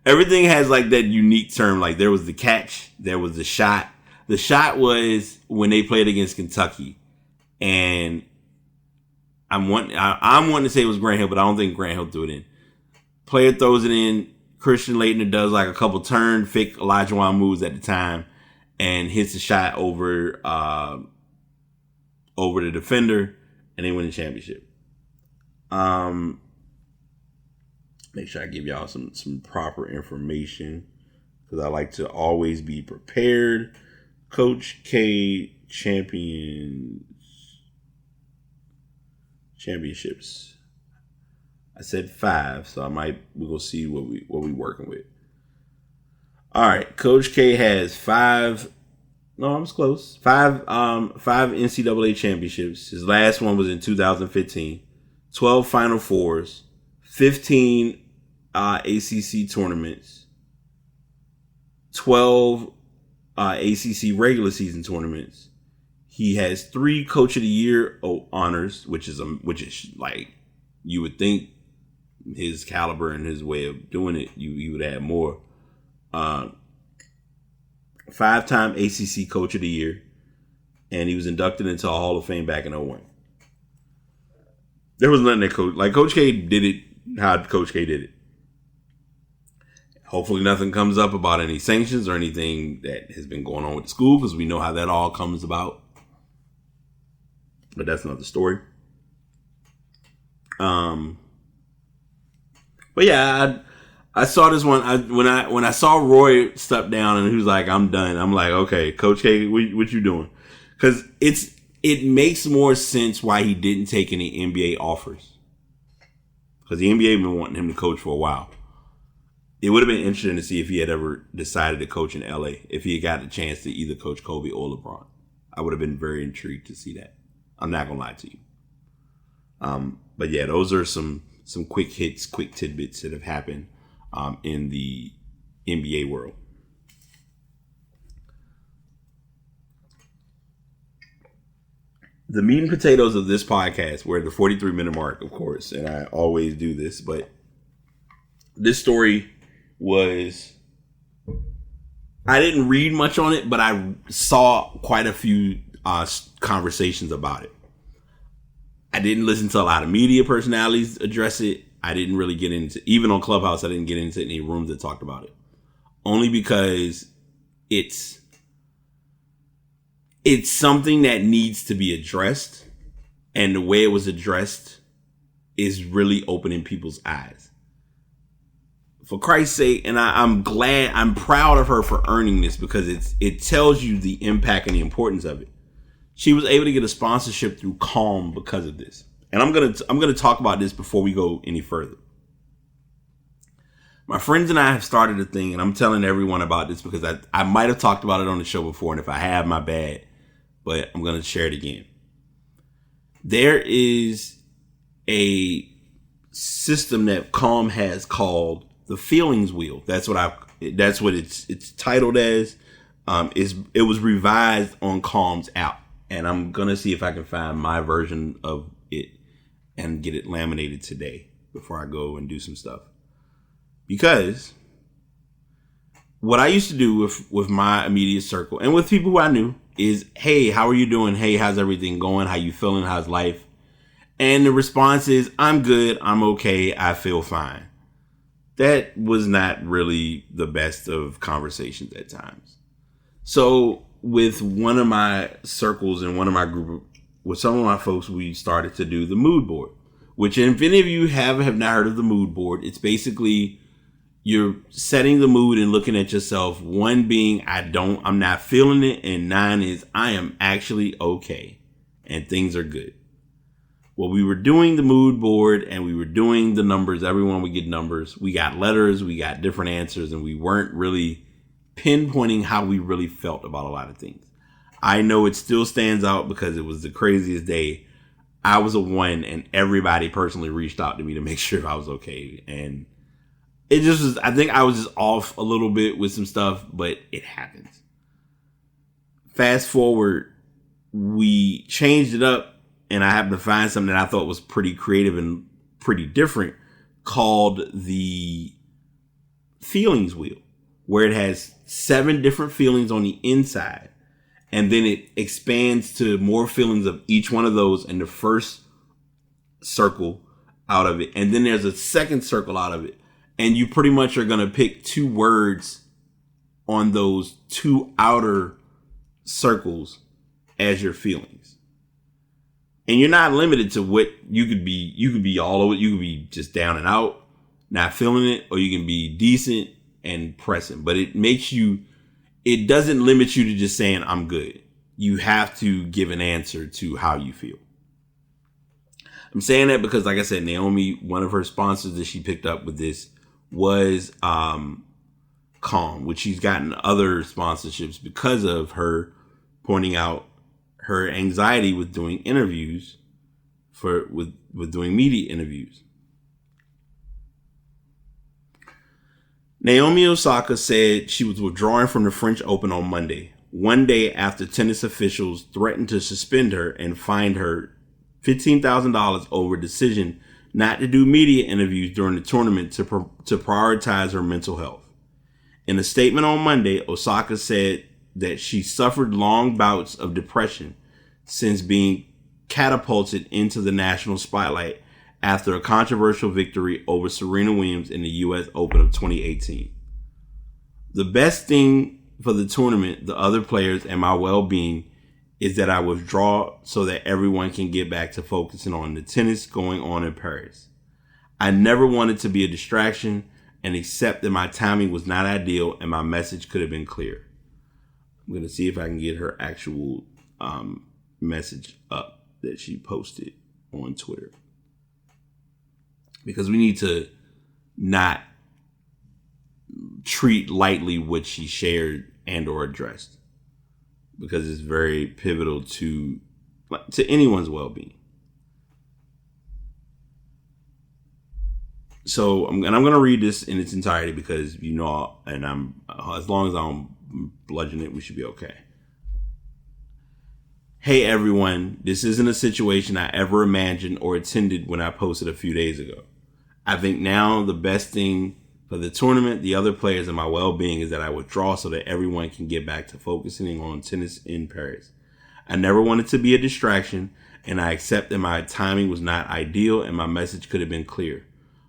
S2: Everything has like that unique term. Like there was the catch, there was the shot. The shot was when they played against Kentucky, and I'm wanting to say it was Grant Hill, but I don't think Grant Hill threw it in. Player throws it in. Christian Laettner does like a couple turn, fake Olajuwon moves at the time, and hits the shot over the defender, and they win the championship. Make sure I give y'all some proper information, because I like to always be prepared. Coach K championships. I said 5, so we're gonna see what we working with. All right, Coach K has 5. No, I was close. 5 NCAA championships. His last one was in 2015. 12 Final Fours. 15 ACC tournaments. 12 ACC regular season tournaments. He has 3 Coach of the Year honors, which is like, you would think his caliber and his way of doing it, you would add more. 5-time ACC Coach of the Year, and he was inducted into a Hall of Fame back in 2001. There was nothing that Coach K did it how Coach K did it. Hopefully nothing comes up about any sanctions or anything that has been going on with the school, because we know how that all comes about. But that's another story. But yeah, I saw this one. When I saw Roy step down and he was like, I'm done. I'm like, okay, Coach K, what you doing? Because it makes more sense why he didn't take any NBA offers. Because the NBA been wanting him to coach for a while. It would have been interesting to see if he had ever decided to coach in LA, if he had got the chance to either coach Kobe or LeBron. I would have been very intrigued to see that. I'm not gonna lie to you. But yeah, those are some quick hits, quick tidbits that have happened in the NBA world. The meat and potatoes of this podcast, we're at the 43-minute mark, of course, and I always do this, but this story was, I didn't read much on it, but I saw quite a few conversations about it. I didn't listen to a lot of media personalities address it. I didn't really get into, even on Clubhouse, I didn't get into any rooms that talked about it. Only because it's something that needs to be addressed. And the way it was addressed is really opening people's eyes. For Christ's sake, and I'm proud of her for earning this, because it tells you the impact and the importance of it. She was able to get a sponsorship through Calm because of this. And I'm gonna talk about this before we go any further. My friends and I have started a thing, and I'm telling everyone about this because I might have talked about it on the show before, and if I have, my bad. But I'm gonna share it again. There is a system that Calm has called the Feelings Wheel. That's what it's titled as. It was revised on Calm's app, and I'm gonna see if I can find my version of it and get it laminated today before I go and do some stuff. Because what I used to do with my immediate circle and with people who I knew is, hey, how are you doing? Hey, how's everything going? How you feeling? How's life? And the response is, I'm good. I'm okay. I feel fine. That was not really the best of conversations at times. So with one of my circles and one of my group, with some of my folks, we started to do the mood board, which if any of you have not heard of the mood board, it's basically you're setting the mood and looking at yourself. 1 being, I'm not feeling it. And 9 is, I am actually okay and things are good. Well, we were doing the mood board and we were doing the numbers. Everyone would get numbers. We got letters. We got different answers, and we weren't really pinpointing how we really felt about a lot of things. I know it still stands out because it was the craziest day. I was a 1 and everybody personally reached out to me to make sure I was okay. And it just was, I think I was just off a little bit with some stuff, but it happens. Fast forward, we changed it up, and I happened to find something that I thought was pretty creative and pretty different called the Feelings Wheel, where it has 7 different feelings on the inside. And then it expands to more feelings of each one of those in the first circle out of it. And then there's a second circle out of it. And you pretty much are going to pick 2 words on those 2 outer circles as your feelings. And you're not limited to what you could be. You could be all over. You could be just down and out, not feeling it, or you can be decent and pressing. But it doesn't limit you to just saying, I'm good. You have to give an answer to how you feel. I'm saying that because, like I said, Naomi, one of her sponsors that she picked up with this was Calm, which she's gotten other sponsorships because of her pointing out her anxiety with doing interviews with doing media interviews. Naomi Osaka said she was withdrawing from the French Open on Monday, one day after tennis officials threatened to suspend her and fine her $15,000 over a decision not to do media interviews during the tournament to prioritize her mental health. In a statement on Monday, Osaka said that she suffered long bouts of depression since being catapulted into the national spotlight after a controversial victory over Serena Williams in the U.S. Open of 2018. The best thing for the tournament, the other players, and my well-being is that I withdraw so that everyone can get back to focusing on the tennis going on in Paris. I never wanted to be a distraction and accept that my timing was not ideal and my message could have been clear. I'm going to see if I can get her actual message up that she posted on Twitter. Because we need to not treat lightly what she shared and or addressed. Because it's very pivotal to anyone's well-being. So I'm going to read this in its entirety because, and as long as I don't bludgeon it, we should be okay. Hey everyone, this isn't a situation I ever imagined or intended when I posted a few days ago. I think now the best thing for the tournament, the other players, and my well-being is that I withdraw so that everyone can get back to focusing on tennis in Paris. I never wanted to be a distraction, and I accept that my timing was not ideal and my message could have been clear.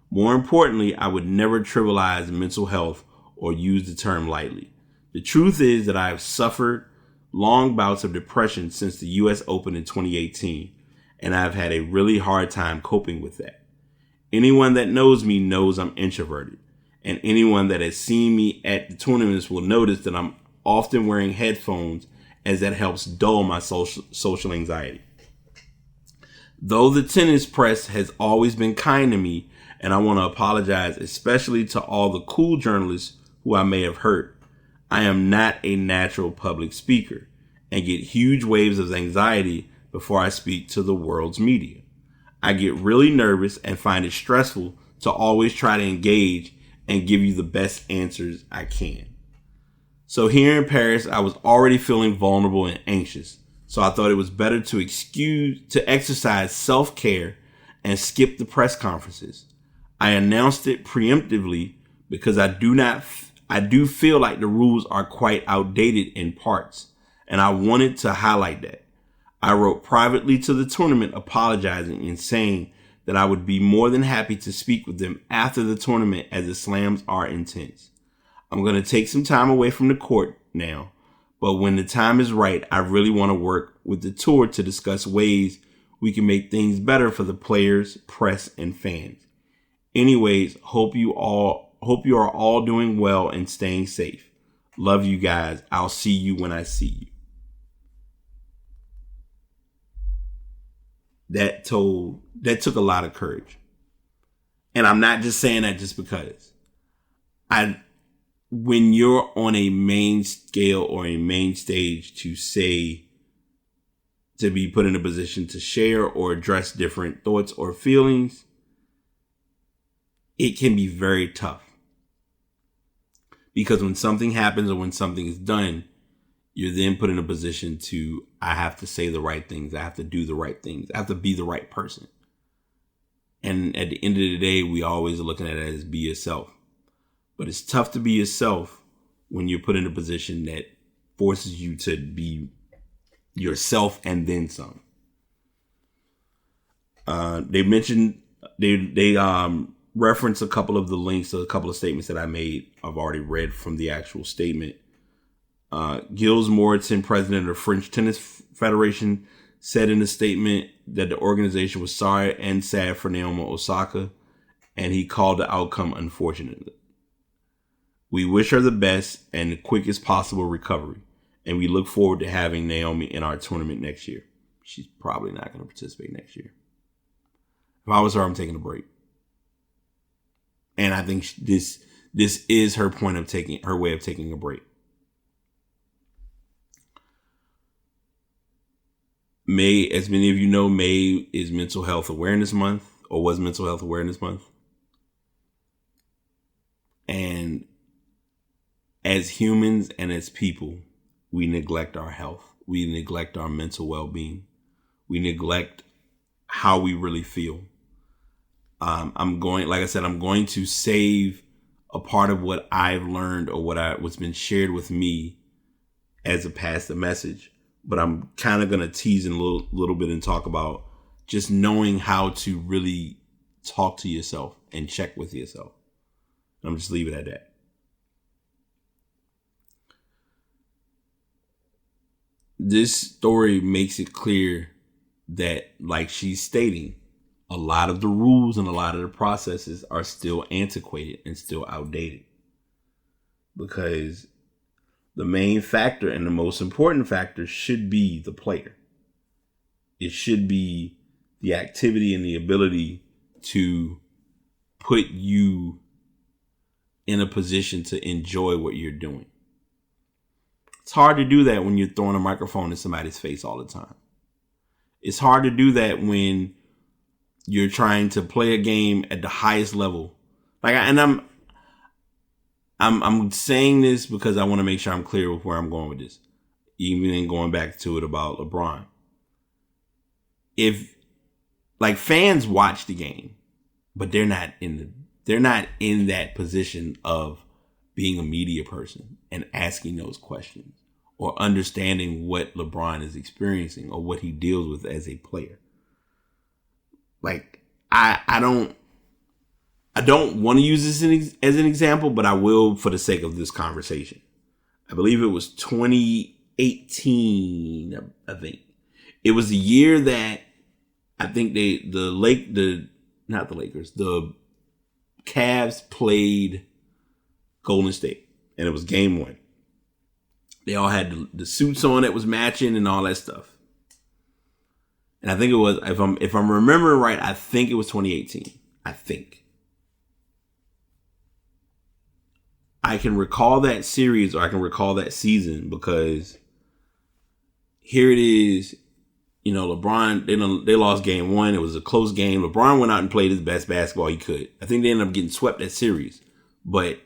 S2: More importantly, I would never trivialize mental health or use the term lightly. The truth is that I have suffered long bouts of depression since the U.S. Open in 2018, and I've had a really hard time coping with that. Anyone that knows me knows I'm introverted, and anyone that has seen me at the tournaments will notice that I'm often wearing headphones, as that helps dull my social anxiety. Though the tennis press has always been kind to me, and I want to apologize especially to all the cool journalists who I may have hurt, I am not a natural public speaker and get huge waves of anxiety before I speak to the world's media. I get really nervous and find it stressful to always try to engage and give you the best answers I can. So here in Paris, I was already feeling vulnerable and anxious. So I thought it was better to exercise self-care and skip the press conferences. I announced it preemptively because I do feel like the rules are quite outdated in parts, and I wanted to highlight that. I wrote privately to the tournament apologizing and saying that I would be more than happy to speak with them after the tournament as the slams are intense. I'm going to take some time away from the court now, but when the time is right, I really want to work with the tour to discuss ways we can make things better for the players, press, and fans. Anyways, hope you are all doing well and staying safe. Love you guys. I'll see you when I see you. That took a lot of courage. And I'm not just saying that just because. When you're on a main scale or a main stage to be put in a position to share or address different thoughts or feelings, it can be very tough. Because when something happens or when something is done, you're then put in a position I have to say the right things. I have to do the right things. I have to be the right person. And at the end of the day, we always are looking at it as be yourself. But it's tough to be yourself when you're put in a position that forces you to be yourself and then some. They mentioned, they reference a couple of the links to a couple of statements that I made. I've already read from the actual statement. Gilles Moreton, president of the French Tennis Federation, said in a statement that the organization was sorry and sad for Naomi Osaka, and he called the outcome unfortunate. We wish her the best and the quickest possible recovery, and we look forward to having Naomi in our tournament next year. She's probably not going to participate next year. If I was her, I'm taking a break. And I think this is her way of taking a break. May, as many of you know, May is Mental Health Awareness Month, or was Mental Health Awareness Month. And as humans and as people, we neglect our health. We neglect our mental well-being. We neglect how we really feel. I'm going to save a part of what I've learned or what's been shared with me as a pass the message. But I'm kind of going to tease in a little bit and talk about just knowing how to really talk to yourself and check with yourself. I'm just leave it at that. This story makes it clear that, like she's stating, a lot of the rules and a lot of the processes are still antiquated and still outdated. Because the main factor and the most important factor should be the player. It should be the activity and the ability to put you in a position to enjoy what you're doing. It's hard to do that when you're throwing a microphone in somebody's face all the time. It's hard to do that when you're trying to play a game at the highest level. I'm saying this because I want to make sure I'm clear with where I'm going with this. Even going back to it about LeBron. If fans watch the game, but they're not in that position of being a media person and asking those questions or understanding what LeBron is experiencing or what he deals with as a player. Like, I don't want to use this as an example, but I will for the sake of this conversation. I believe it was 2018, I think. It was the year that I think the Cavs played Golden State, and it was game 1. They all had the suits on that was matching and all that stuff. And I think it was, if I'm remembering right, I think it was 2018. I think. I can recall that series, or I can recall that season, because here it is. You know, LeBron, they lost game 1. It was a close game. LeBron went out and played his best basketball he could. I think they ended up getting swept that series. But,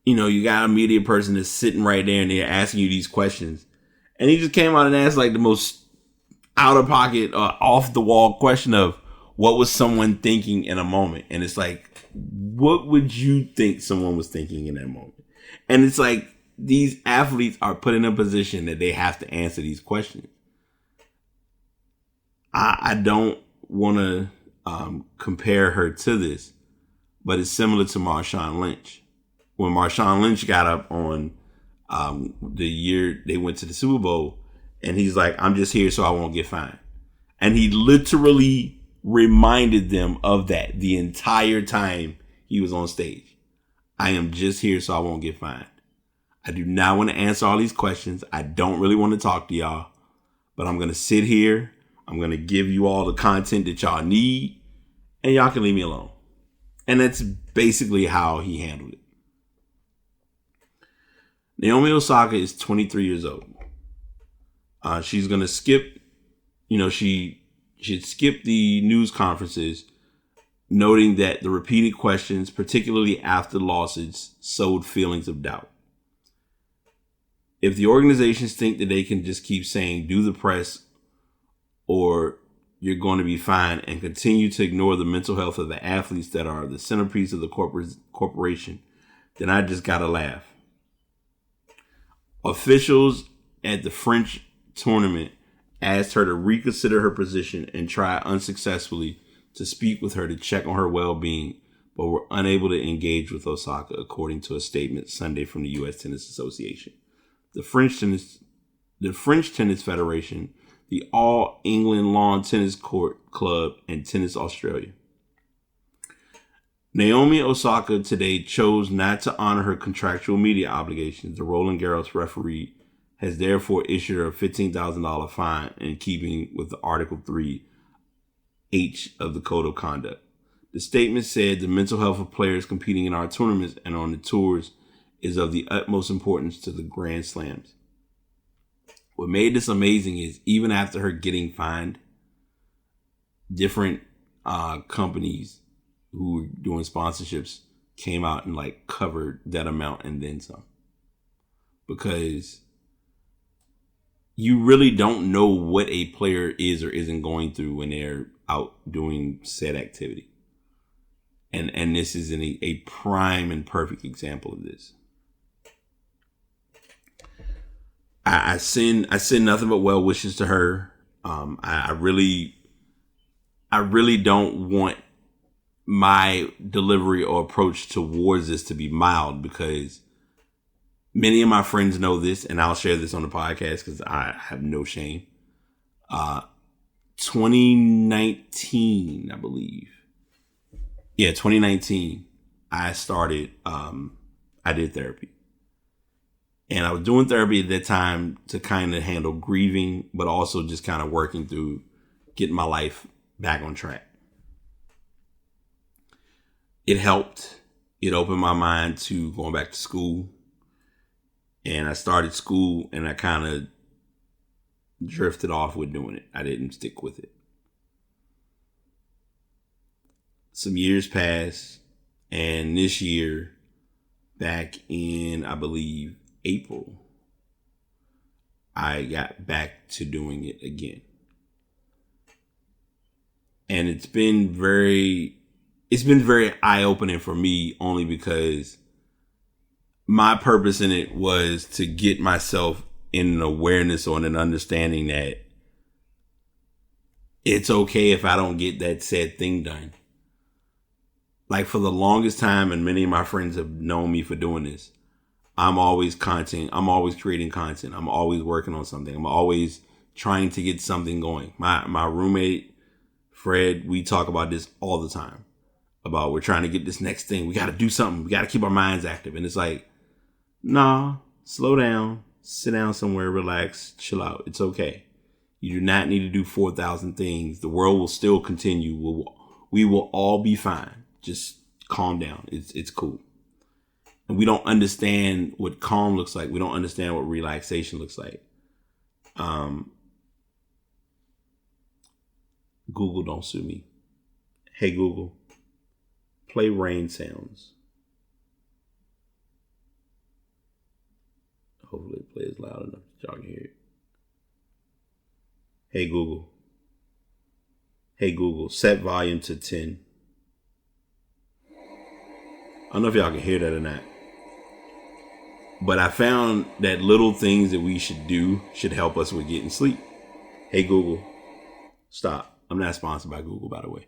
S2: you know, you got a media person that's sitting right there and they're asking you these questions. And he just came out and asked like the most out of pocket, off the wall question of what was someone thinking in a moment. And it's like, what would you think someone was thinking in that moment? And it's like, these athletes are put in a position that they have to answer these questions. I don't want to compare her to this, but it's similar to Marshawn Lynch. When Marshawn Lynch got up on the year they went to the Super Bowl, and he's like, I'm just here so I won't get fined. And he literally reminded them of that the entire time he was on stage. I am just here so I won't get fined. I do not want to answer all these questions. I don't really want to talk to y'all, but I'm going to sit here. I'm going to give you all the content that y'all need, and y'all can leave me alone. And that's basically how he handled it. Naomi Osaka is 23 years old. She's going to skip, she should skip the news conferences, noting that the repeated questions, particularly after losses, sowed feelings of doubt. If the organizations think that they can just keep saying, do the press, or you're going to be fine, and continue to ignore the mental health of the athletes that are the centerpiece of the corporation, then I just gotta laugh. Officials at the French tournament asked her to reconsider her position and try unsuccessfully to speak with her to check on her well-being, but were unable to engage with Osaka, according to a statement Sunday from the U.S. Tennis Association. The French Tennis Federation, the All England Lawn Tennis Club, and Tennis Australia. Naomi Osaka today chose not to honor her contractual media obligations. The Roland Garros referee has therefore issued her a $15,000 fine in keeping with the Article 3H of the Code of Conduct. The statement said the mental health of players competing in our tournaments and on the tours is of the utmost importance to the Grand Slams. What made this amazing is even after her getting fined, different companies who were doing sponsorships came out and like covered that amount and then some. Because you really don't know what a player is or isn't going through when they're out doing said activity. And this is a prime and perfect example of this. I send nothing but well wishes to her. I really don't want my delivery or approach towards this to be mild, because many of my friends know this, and I'll share this on the podcast because I have no shame. 2019, I believe. Yeah, 2019, I started, I did therapy. And I was doing therapy at that time to kind of handle grieving, but also just kind of working through getting my life back on track. It helped. It opened my mind to going back to school. And I started school and I kind of drifted off with doing it. I didn't stick with it. Some years passed, and this year, back in, I believe, April, I got back to doing it again. And it's been very eye-opening for me, only because my purpose in it was to get myself in an awareness or an understanding that it's okay if I don't get that said thing done. Like for the longest time, and many of my friends have known me for doing this, I'm always I'm always creating content. I'm always working on something. I'm always trying to get something going. My roommate, Fred, we talk about this all the time. About we're trying to get this next thing. We got to do something. We got to keep our minds active. And it's like, nah, slow down, sit down somewhere, relax, chill out. It's okay. You do not need to do 4,000 things. The world will still continue. We will all be fine. Just calm down. It's cool. And we don't understand what calm looks like. We don't understand what relaxation looks like. Google, don't sue me. Hey, Google, play rain sounds. Hopefully it plays loud enough that y'all can hear it. Hey, Google. Hey, Google, set volume to 10. I don't know if y'all can hear that or not. But I found that little things that we should do should help us with getting sleep. Hey, Google, stop. I'm not sponsored by Google, by the way.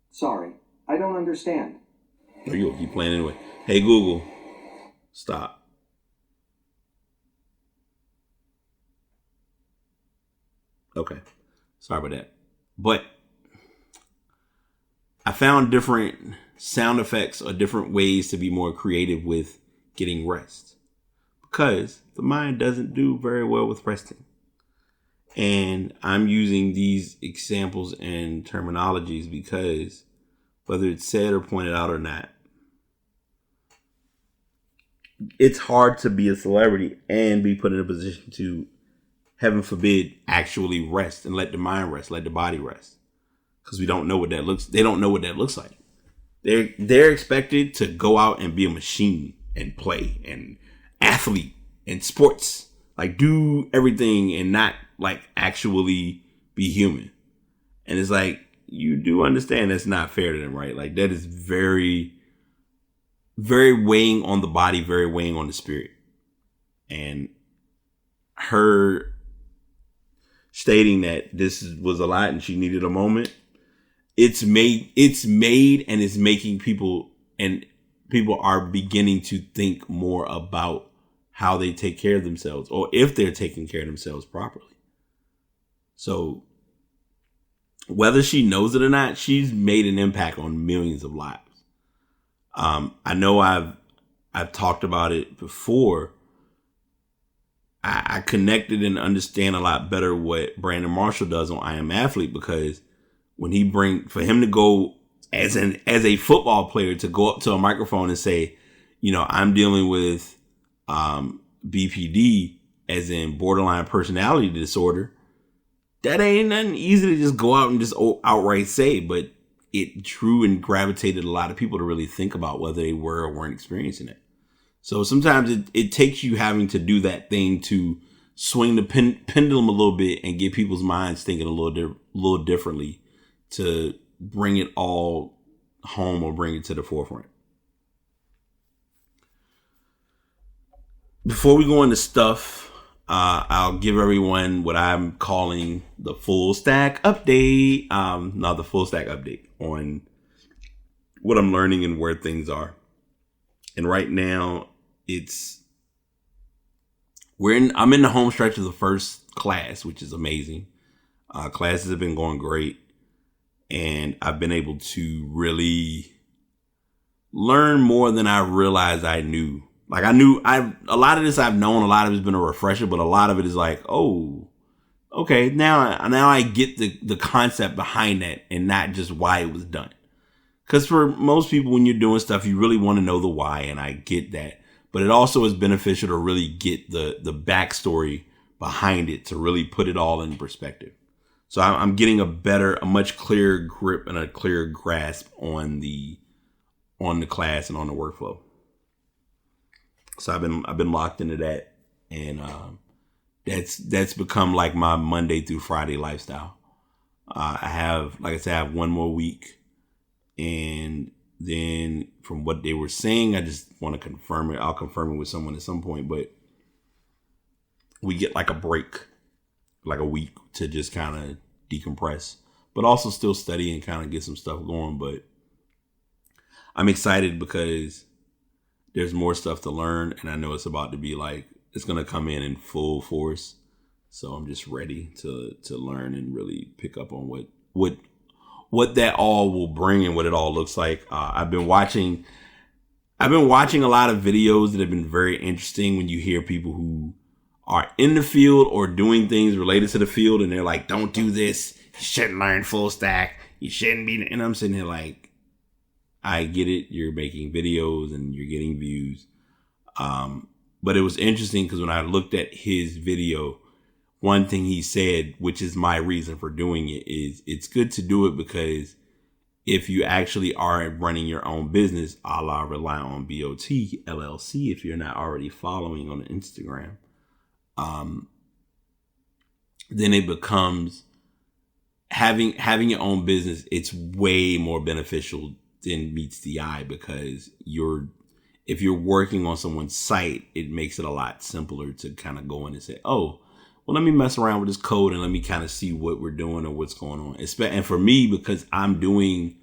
S3: Sorry, I don't understand.
S2: No, you'll keep playing anyway. Hey, Google, stop. Okay. Sorry about that. But I found different sound effects or different ways to be more creative with getting rest. Because the mind doesn't do very well with resting. And I'm using these examples and terminologies because whether it's said or pointed out or not, it's hard to be a celebrity and be put in a position to, heaven forbid, actually rest and let the mind rest, let the body rest. Because we don't know what that looks. They don't know what that looks like. They're expected to go out and be a machine and play and athlete and sports, like do everything and not like actually be human. And it's like, you do understand that's not fair to them, right? Like that is very, very weighing on the body, very weighing on the spirit. And her stating that this was a lot and she needed a moment. It's made and it's making people are beginning to think more about how they take care of themselves or if they're taking care of themselves properly. So whether she knows it or not, she's made an impact on millions of lives. I know I've talked about it before. I connected and understand a lot better what Brandon Marshall does on I Am Athlete, because when for him to go as a football player to go up to a microphone and say, you know, I'm dealing with BPD, as in borderline personality disorder, that ain't nothing easy to just go out and just outright say, but it drew and gravitated a lot of people to really think about whether they were or weren't experiencing it. So sometimes it takes you having to do that thing to swing the pendulum a little bit and get people's minds thinking a little differently to bring it all home or bring it to the forefront. Before we go into stuff, I'll give everyone what I'm calling the full stack update. Not the full stack update on what I'm learning and where things are. And right now I'm in the home stretch of the first class, which is amazing. Classes have been going great. And I've been able to really learn more than I realized I knew. Like a lot of this I've known, a lot of it's been a refresher, but a lot of it is like, oh, okay, now I get the concept behind that and not just why it was done. Because for most people, when you're doing stuff, you really want to know the why, and I get that. But it also is beneficial to really get the backstory behind it to really put it all in perspective. So I'm getting a much clearer grip and a clearer grasp on the class and on the workflow. So I've been locked into that, and that's become like my Monday through Friday lifestyle. I have one more week, and then from what they were saying, I just want to confirm it. I'll confirm it with someone at some point, but we get like a break like a week to just kind of decompress, but also still study and kind of get some stuff going. But I'm excited because there's more stuff to learn, and I know it's about to be like, it's going to come in full force. So I'm just ready to learn and really pick up on what that all will bring and what it all looks like. I've been watching a lot of videos that have been very interesting when you hear people who are in the field or doing things related to the field, and they're like, don't do this. You shouldn't learn full stack. You shouldn't be. And I'm sitting here like, I get it. You're making videos and you're getting views. But it was interesting because when I looked at his video, one thing he said, which is my reason for doing it, is it's good to do it because if you actually are running your own business, a la rely on BOT LLC, if you're not already following on Instagram, then it becomes having your own business. It's way more beneficial than meets the eye because if you're working on someone's site, it makes it a lot simpler to kind of go in and say, oh, well, let me mess around with this code and let me kind of see what we're doing or what's going on. And for me, because I'm doing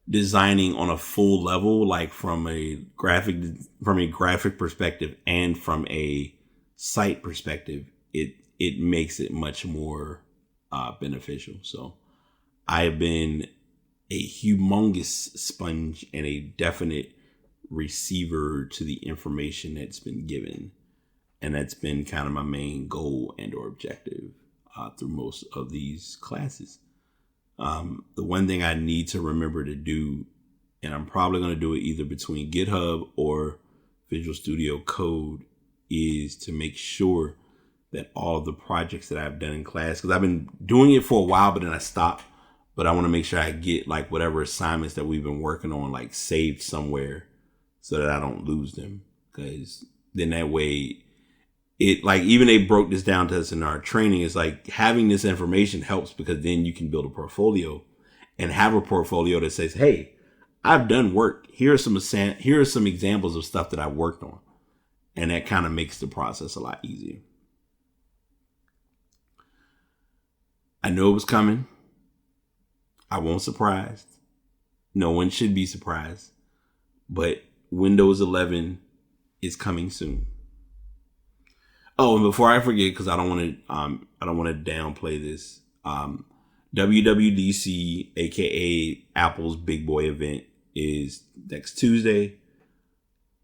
S2: designing on a full level, like from a graphic perspective and from a site perspective, it makes it much more beneficial. So I have been a humongous sponge and a definite receiver to the information that's been given. And that's been kind of my main goal and or objective through most of these classes. The one thing I need to remember to do, and I'm probably going to do it either between GitHub or Visual Studio Code, is to make sure that all of the projects that I've done in class, because I've been doing it for a while, but then I stopped. But I want to make sure I get like whatever assignments that we've been working on, like saved somewhere so that I don't lose them. Because then that way, it like, even they broke this down to us in our training. It's like having this information helps because then you can build a portfolio and have a portfolio that says, hey, I've done work. Here are some examples of stuff that I worked on. And that kind of makes the process a lot easier. I know it was coming. I won't surprised. No one should be surprised. But Windows 11 is coming soon. Oh, and before I forget, because I don't want to downplay this, WWDC, aka Apple's big boy event, is next Tuesday.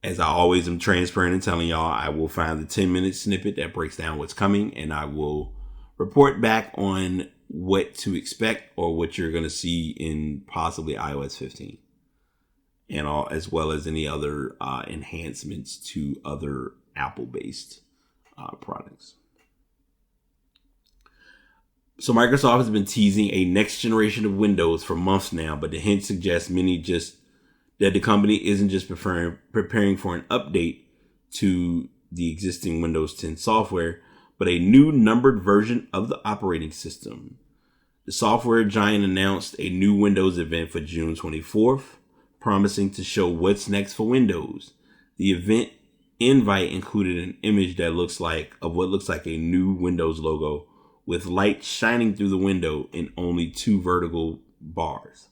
S2: As I always am transparent and telling y'all, I will find the 10-minute snippet that breaks down what's coming, and I will report back on what to expect or what you're going to see in possibly iOS 15, and all, as well as any other enhancements to other Apple-based products. So Microsoft has been teasing a next generation of Windows for months now, but the hint suggests that the company isn't just preparing for an update to the existing Windows 10 software, but a new numbered version of the operating system. The software giant announced a new Windows event for June 24th, promising to show what's next for Windows. The event invite included an image that looks like a new Windows logo with light shining through the window in only 2 vertical bars,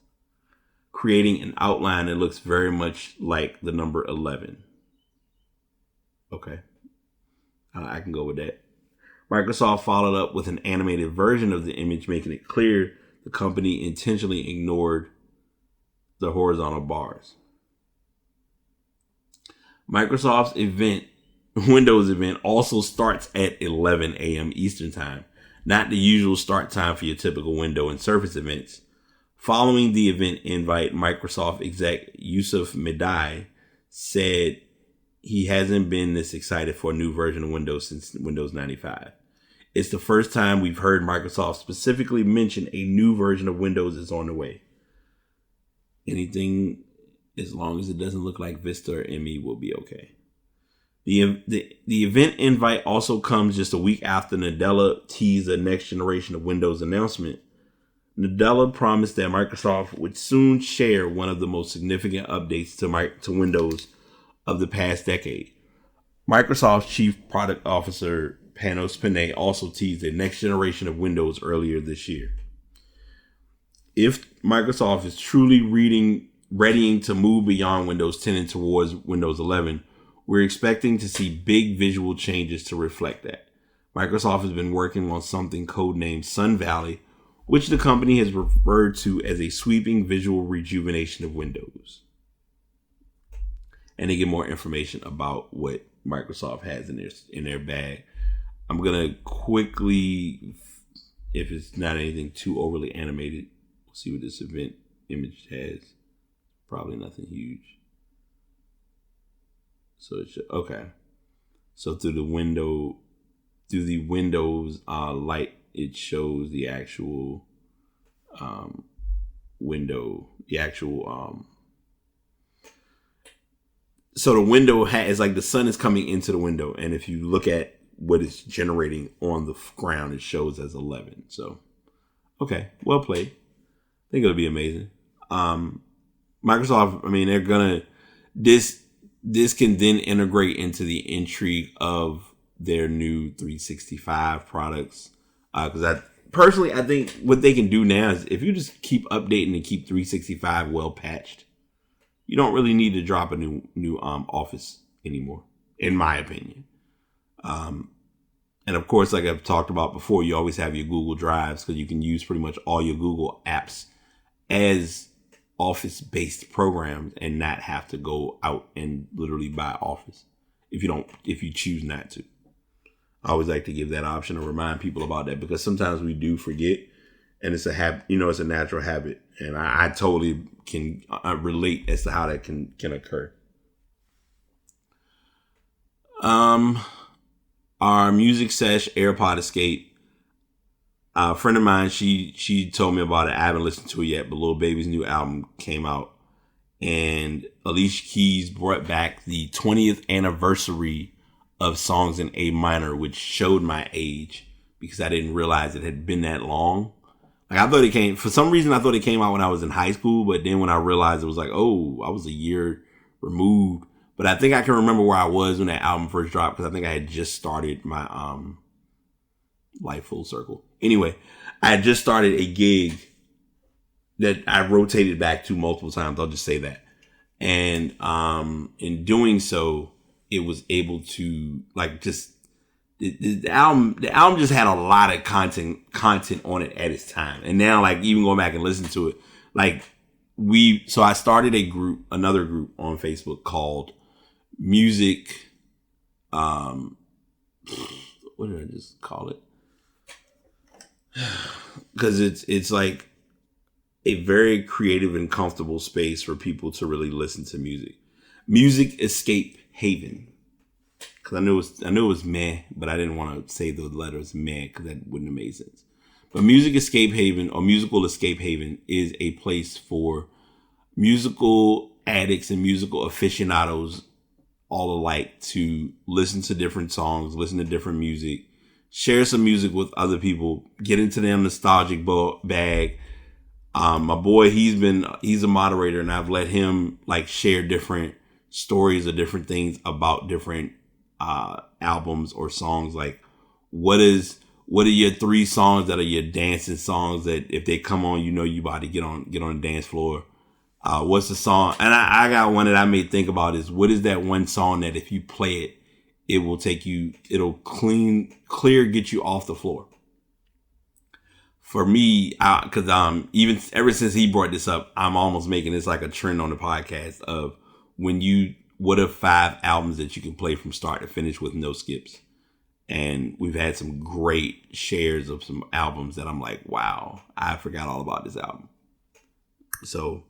S2: creating an outline that looks very much like the number 11. Okay. I can go with that. Microsoft followed up with an animated version of the image, making it clear the company intentionally ignored the horizontal bars. Microsoft's Windows event also starts at 11 a.m. Eastern Time, not the usual start time for your typical Windows and Surface events. Following the event invite, Microsoft exec Yusuf Medai said he hasn't been this excited for a new version of Windows since Windows 95. It's the first time we've heard Microsoft specifically mention a new version of Windows is on the way. Anything, as long as it doesn't look like Vista or ME, will be okay. The event invite also comes just a week after Nadella teased a next generation of Windows announcement. Nadella promised that Microsoft would soon share one of the most significant updates to Windows of the past decade. Microsoft's Chief Product Officer Panos Panay also teased the next generation of Windows earlier this year. If Microsoft is truly readying to move beyond Windows 10 and towards Windows 11, we're expecting to see big visual changes to reflect that. Microsoft has been working on something codenamed Sun Valley, which the company has referred to as a sweeping visual rejuvenation of Windows. And they get more information about what Microsoft has in their bag. I'm gonna quickly, if it's not anything too overly animated, see what this event image has. Probably nothing huge. So it should, okay. So through the Windows light, it shows the actual window, so the window is like the sun is coming into the window, and if you look at what it's generating on the ground, it shows as 11. So, okay, well played. I think it'll be amazing. Microsoft, I mean, they're gonna this can then integrate into the intrigue of their new 365 products. Because I think what they can do now is if you just keep updating and keep 365 well patched, you don't really need to drop a new Office anymore, in my opinion. And of course, like I've talked about before, you always have your Google Drives because you can use pretty much all your Google apps as Office-based programs and not have to go out and literally buy Office if you choose not to. I always like to give that option and remind people about that because sometimes we do forget, and it's a habit. It's a natural habit, and I totally can relate as to how that can occur. Our music sesh AirPod Escape. A friend of mine, she told me about it. I haven't listened to it yet, but Lil Baby's new album came out, and Alicia Keys brought back the 20th anniversary of songs in A minor, which showed my age because I didn't realize it had been that long. Like for some reason I thought it came out when I was in high school, but then when I realized it was like, oh, I was a year removed. But I think I can remember where I was when that album first dropped because I think I had just started my Life Full Circle. Anyway, I had just started a gig that I rotated back to multiple times. I'll just say that. And in doing so, it was able to the album just had a lot of content on it at its time. And now, like, even going back and listening to it, so I started another group on Facebook called Music, what did I just call it? Because it's like a very creative and comfortable space for people to really listen to music. Music Escape Haven. Because I knew it was meh, but I didn't want to say the letters meh because that wouldn't have made sense. But Music Escape Haven or Musical Escape Haven is a place for musical addicts and musical aficionados all alike to listen to different songs, listen to different music, share some music with other people, get into their nostalgic bag. My boy, he's a moderator, and I've let him share different stories or different things about different albums or songs. Like, what are your 3 songs that are your dancing songs that if they come on, you about to get on the dance floor? What's the song? And I got one that I may think about is, what is that one song that if you play it, it'll clear, get you off the floor? For me, cause, even ever since he brought this up, I'm almost making this like a trend on the podcast of what are 5 albums that you can play from start to finish with no skips? And we've had some great shares of some albums that I'm like, wow, I forgot all about this album. So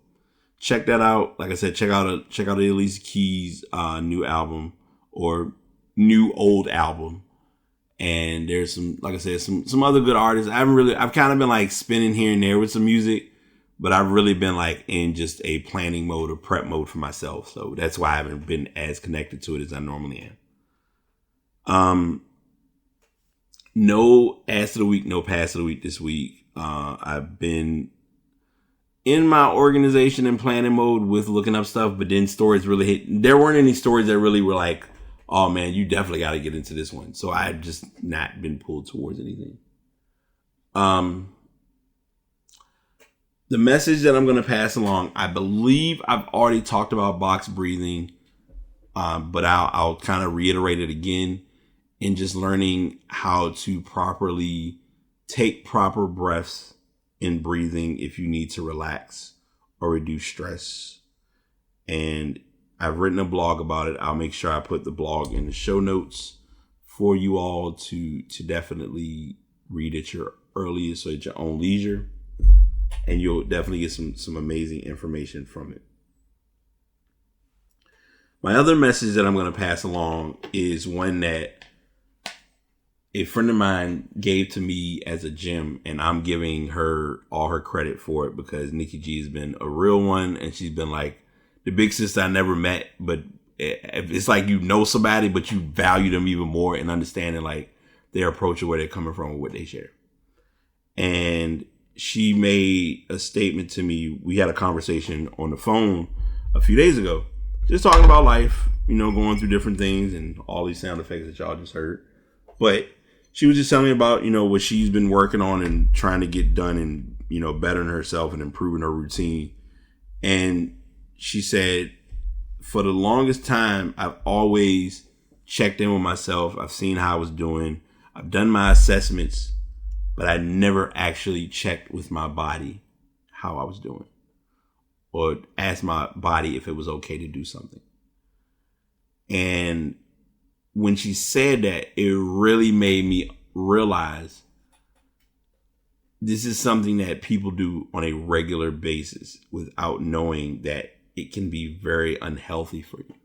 S2: check that out. Like I said, check out the Alicia Keys new album or new old album. And there's some, like I said, some other good artists. I've kind of been spinning here and there with some music, but I've really been in just a planning mode or prep mode for myself. So that's why I haven't been as connected to it as I normally am. No ass of the week, no pass of the week this week. I've been in my organization and planning mode with looking up stuff, but then stories really hit. There weren't any stories that really were like, oh man, you definitely got to get into this one. So I had just not been pulled towards anything. The message that I'm going to pass along, I believe I've already talked about box breathing, but I'll kind of reiterate it again, in just learning how to properly take proper breaths in breathing if you need to relax or reduce stress. And I've written a blog about it. I'll make sure I put the blog in the show notes for you all to definitely read at your earliest or at your own leisure. And you'll definitely get some amazing information from it. My other message that I'm going to pass along is one that a friend of mine gave to me as a gem, and I'm giving her all her credit for it because Nikki G has been a real one, and she's been like the big sister I never met, but it's like you know somebody, but you value them even more and understanding like their approach or where they're coming from or what they share. And she made a statement to me. We had a conversation on the phone a few days ago, just talking about life, going through different things and all these sound effects that y'all just heard. But she was just telling me about, what she's been working on and trying to get done and, bettering herself and improving her routine. And she said, for the longest time, I've always checked in with myself. I've seen how I was doing. I've done my assessments, but I never actually checked with my body how I was doing or asked my body if it was okay to do something. And when she said that, it really made me realize this is something that people do on a regular basis without knowing that it can be very unhealthy for you.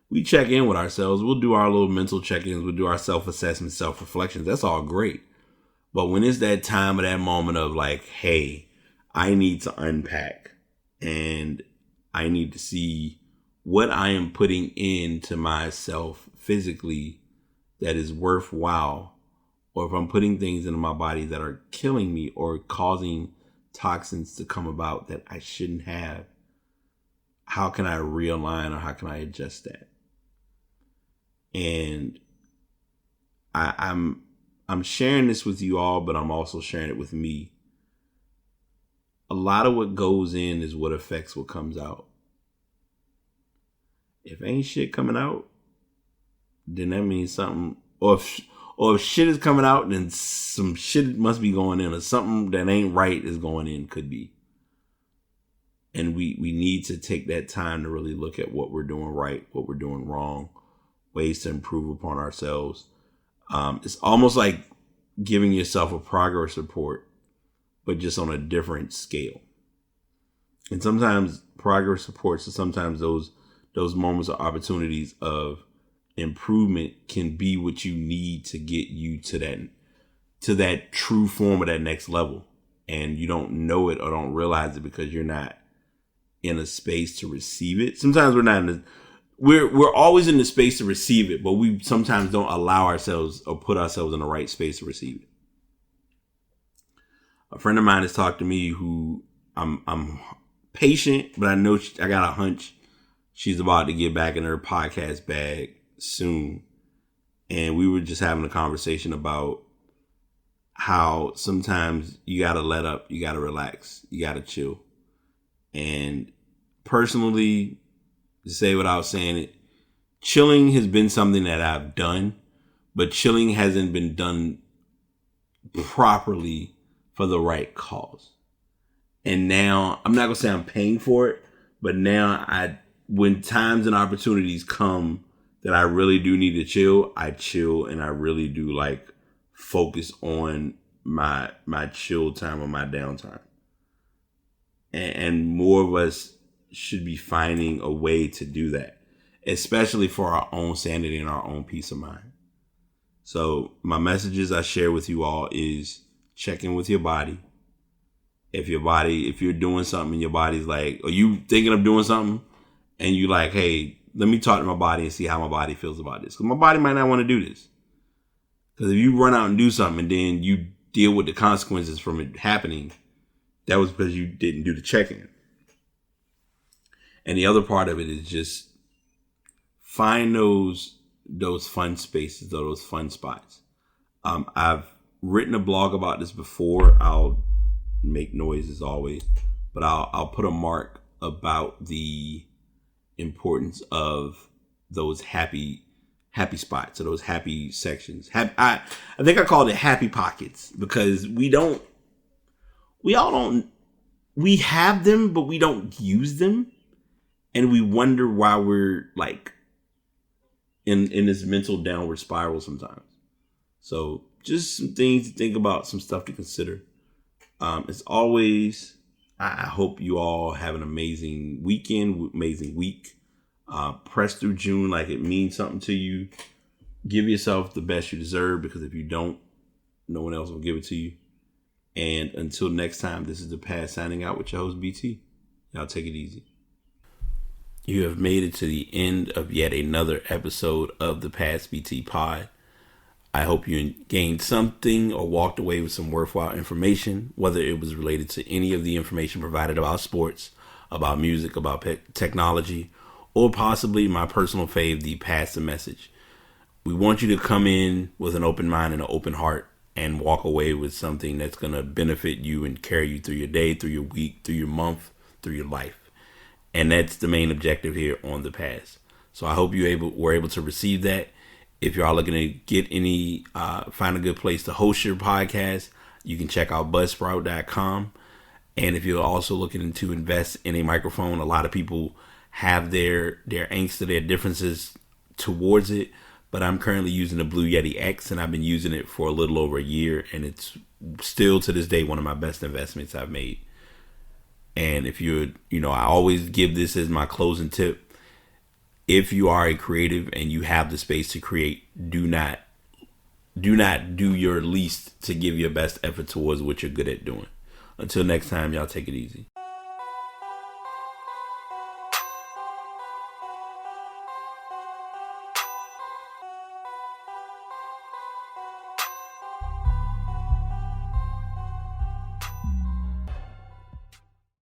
S2: We check in with ourselves. We'll do our little mental check-ins. We'll do our self-assessment, self-reflections. That's all great. But when it's that time of that moment of like, hey, I need to unpack and I need to see what I am putting into myself physically that is worthwhile, or if I'm putting things into my body that are killing me or causing toxins to come about that I shouldn't have, how can I realign or how can I adjust that? And I'm sharing this with you all, but I'm also sharing it with me. A lot of what goes in is what affects what comes out. If ain't shit coming out, then that means something. Or if shit is coming out, then some shit must be going in, or something that ain't right is going in, could be. And we need to take that time to really look at what we're doing right, what we're doing wrong, ways to improve upon ourselves. It's almost like giving yourself a progress report, but just on a different scale. And sometimes progress reports, or sometimes those moments or opportunities of improvement can be what you need to get you to that true form of that next level. And you don't know it or don't realize it because you're not in a space to receive it. Sometimes we're always in the space to receive it, but we sometimes don't allow ourselves or put ourselves in the right space to receive it. A friend of mine has talked to me who I'm patient, but I know I got a hunch she's about to get back in her podcast bag soon. And we were just having a conversation about how sometimes you got to let up, you got to relax, you got to chill. And personally, to say without saying it, chilling has been something that I've done, but chilling hasn't been done properly for the right cause. And now, I'm not going to say I'm paying for it, but now when times and opportunities come that I really do need to chill, I chill, and I really do focus on my chill time or my downtime. And more of us should be finding a way to do that, especially for our own sanity and our own peace of mind. So my messages I share with you all is check in with your body. If you're doing something and your body's like, are you thinking of doing something and you like, hey, let me talk to my body and see how my body feels about this. Because my body might not want to do this. Because if you run out and do something and then you deal with the consequences from it happening, that was because you didn't do the check-in. And the other part of it is just find those fun spaces or those fun spots. I've written a blog about this before. I'll make noise as always, but I'll put a mark about the importance of those happy spots or those happy sections. I think I called it happy pockets because we have them, but we don't use them. And we wonder why we're like in this mental downward spiral sometimes. So just some things to think about, some stuff to consider. As always, I hope you all have an amazing weekend, amazing week. Press through June like it means something to you. Give yourself the best you deserve, because if you don't, no one else will give it to you. And until next time, this is The Past signing out with your host, BT. Y'all take it easy. You have made it to the end of yet another episode of The Past BT Pod. I hope you gained something or walked away with some worthwhile information, whether it was related to any of the information provided about sports, about music, about technology, or possibly my personal fave, the Pass the Message. We want you to come in with an open mind and an open heart and walk away with something that's going to benefit you and carry you through your day, through your week, through your month, through your life. And that's the main objective here on The Pass. So I hope you were able to receive that. If you are looking to get find a good place to host your podcast, you can check out buzzsprout.com. And if you're also looking to invest in a microphone, a lot of people have their angst or their differences towards it. But I'm currently using the Blue Yeti X, and I've been using it for a little over a year. And it's still to this day one of my best investments I've made. And if I always give this as my closing tip. If you are a creative and you have the space to create, do not do your least to give your best effort towards what you're good at doing. Until next time, y'all take it easy.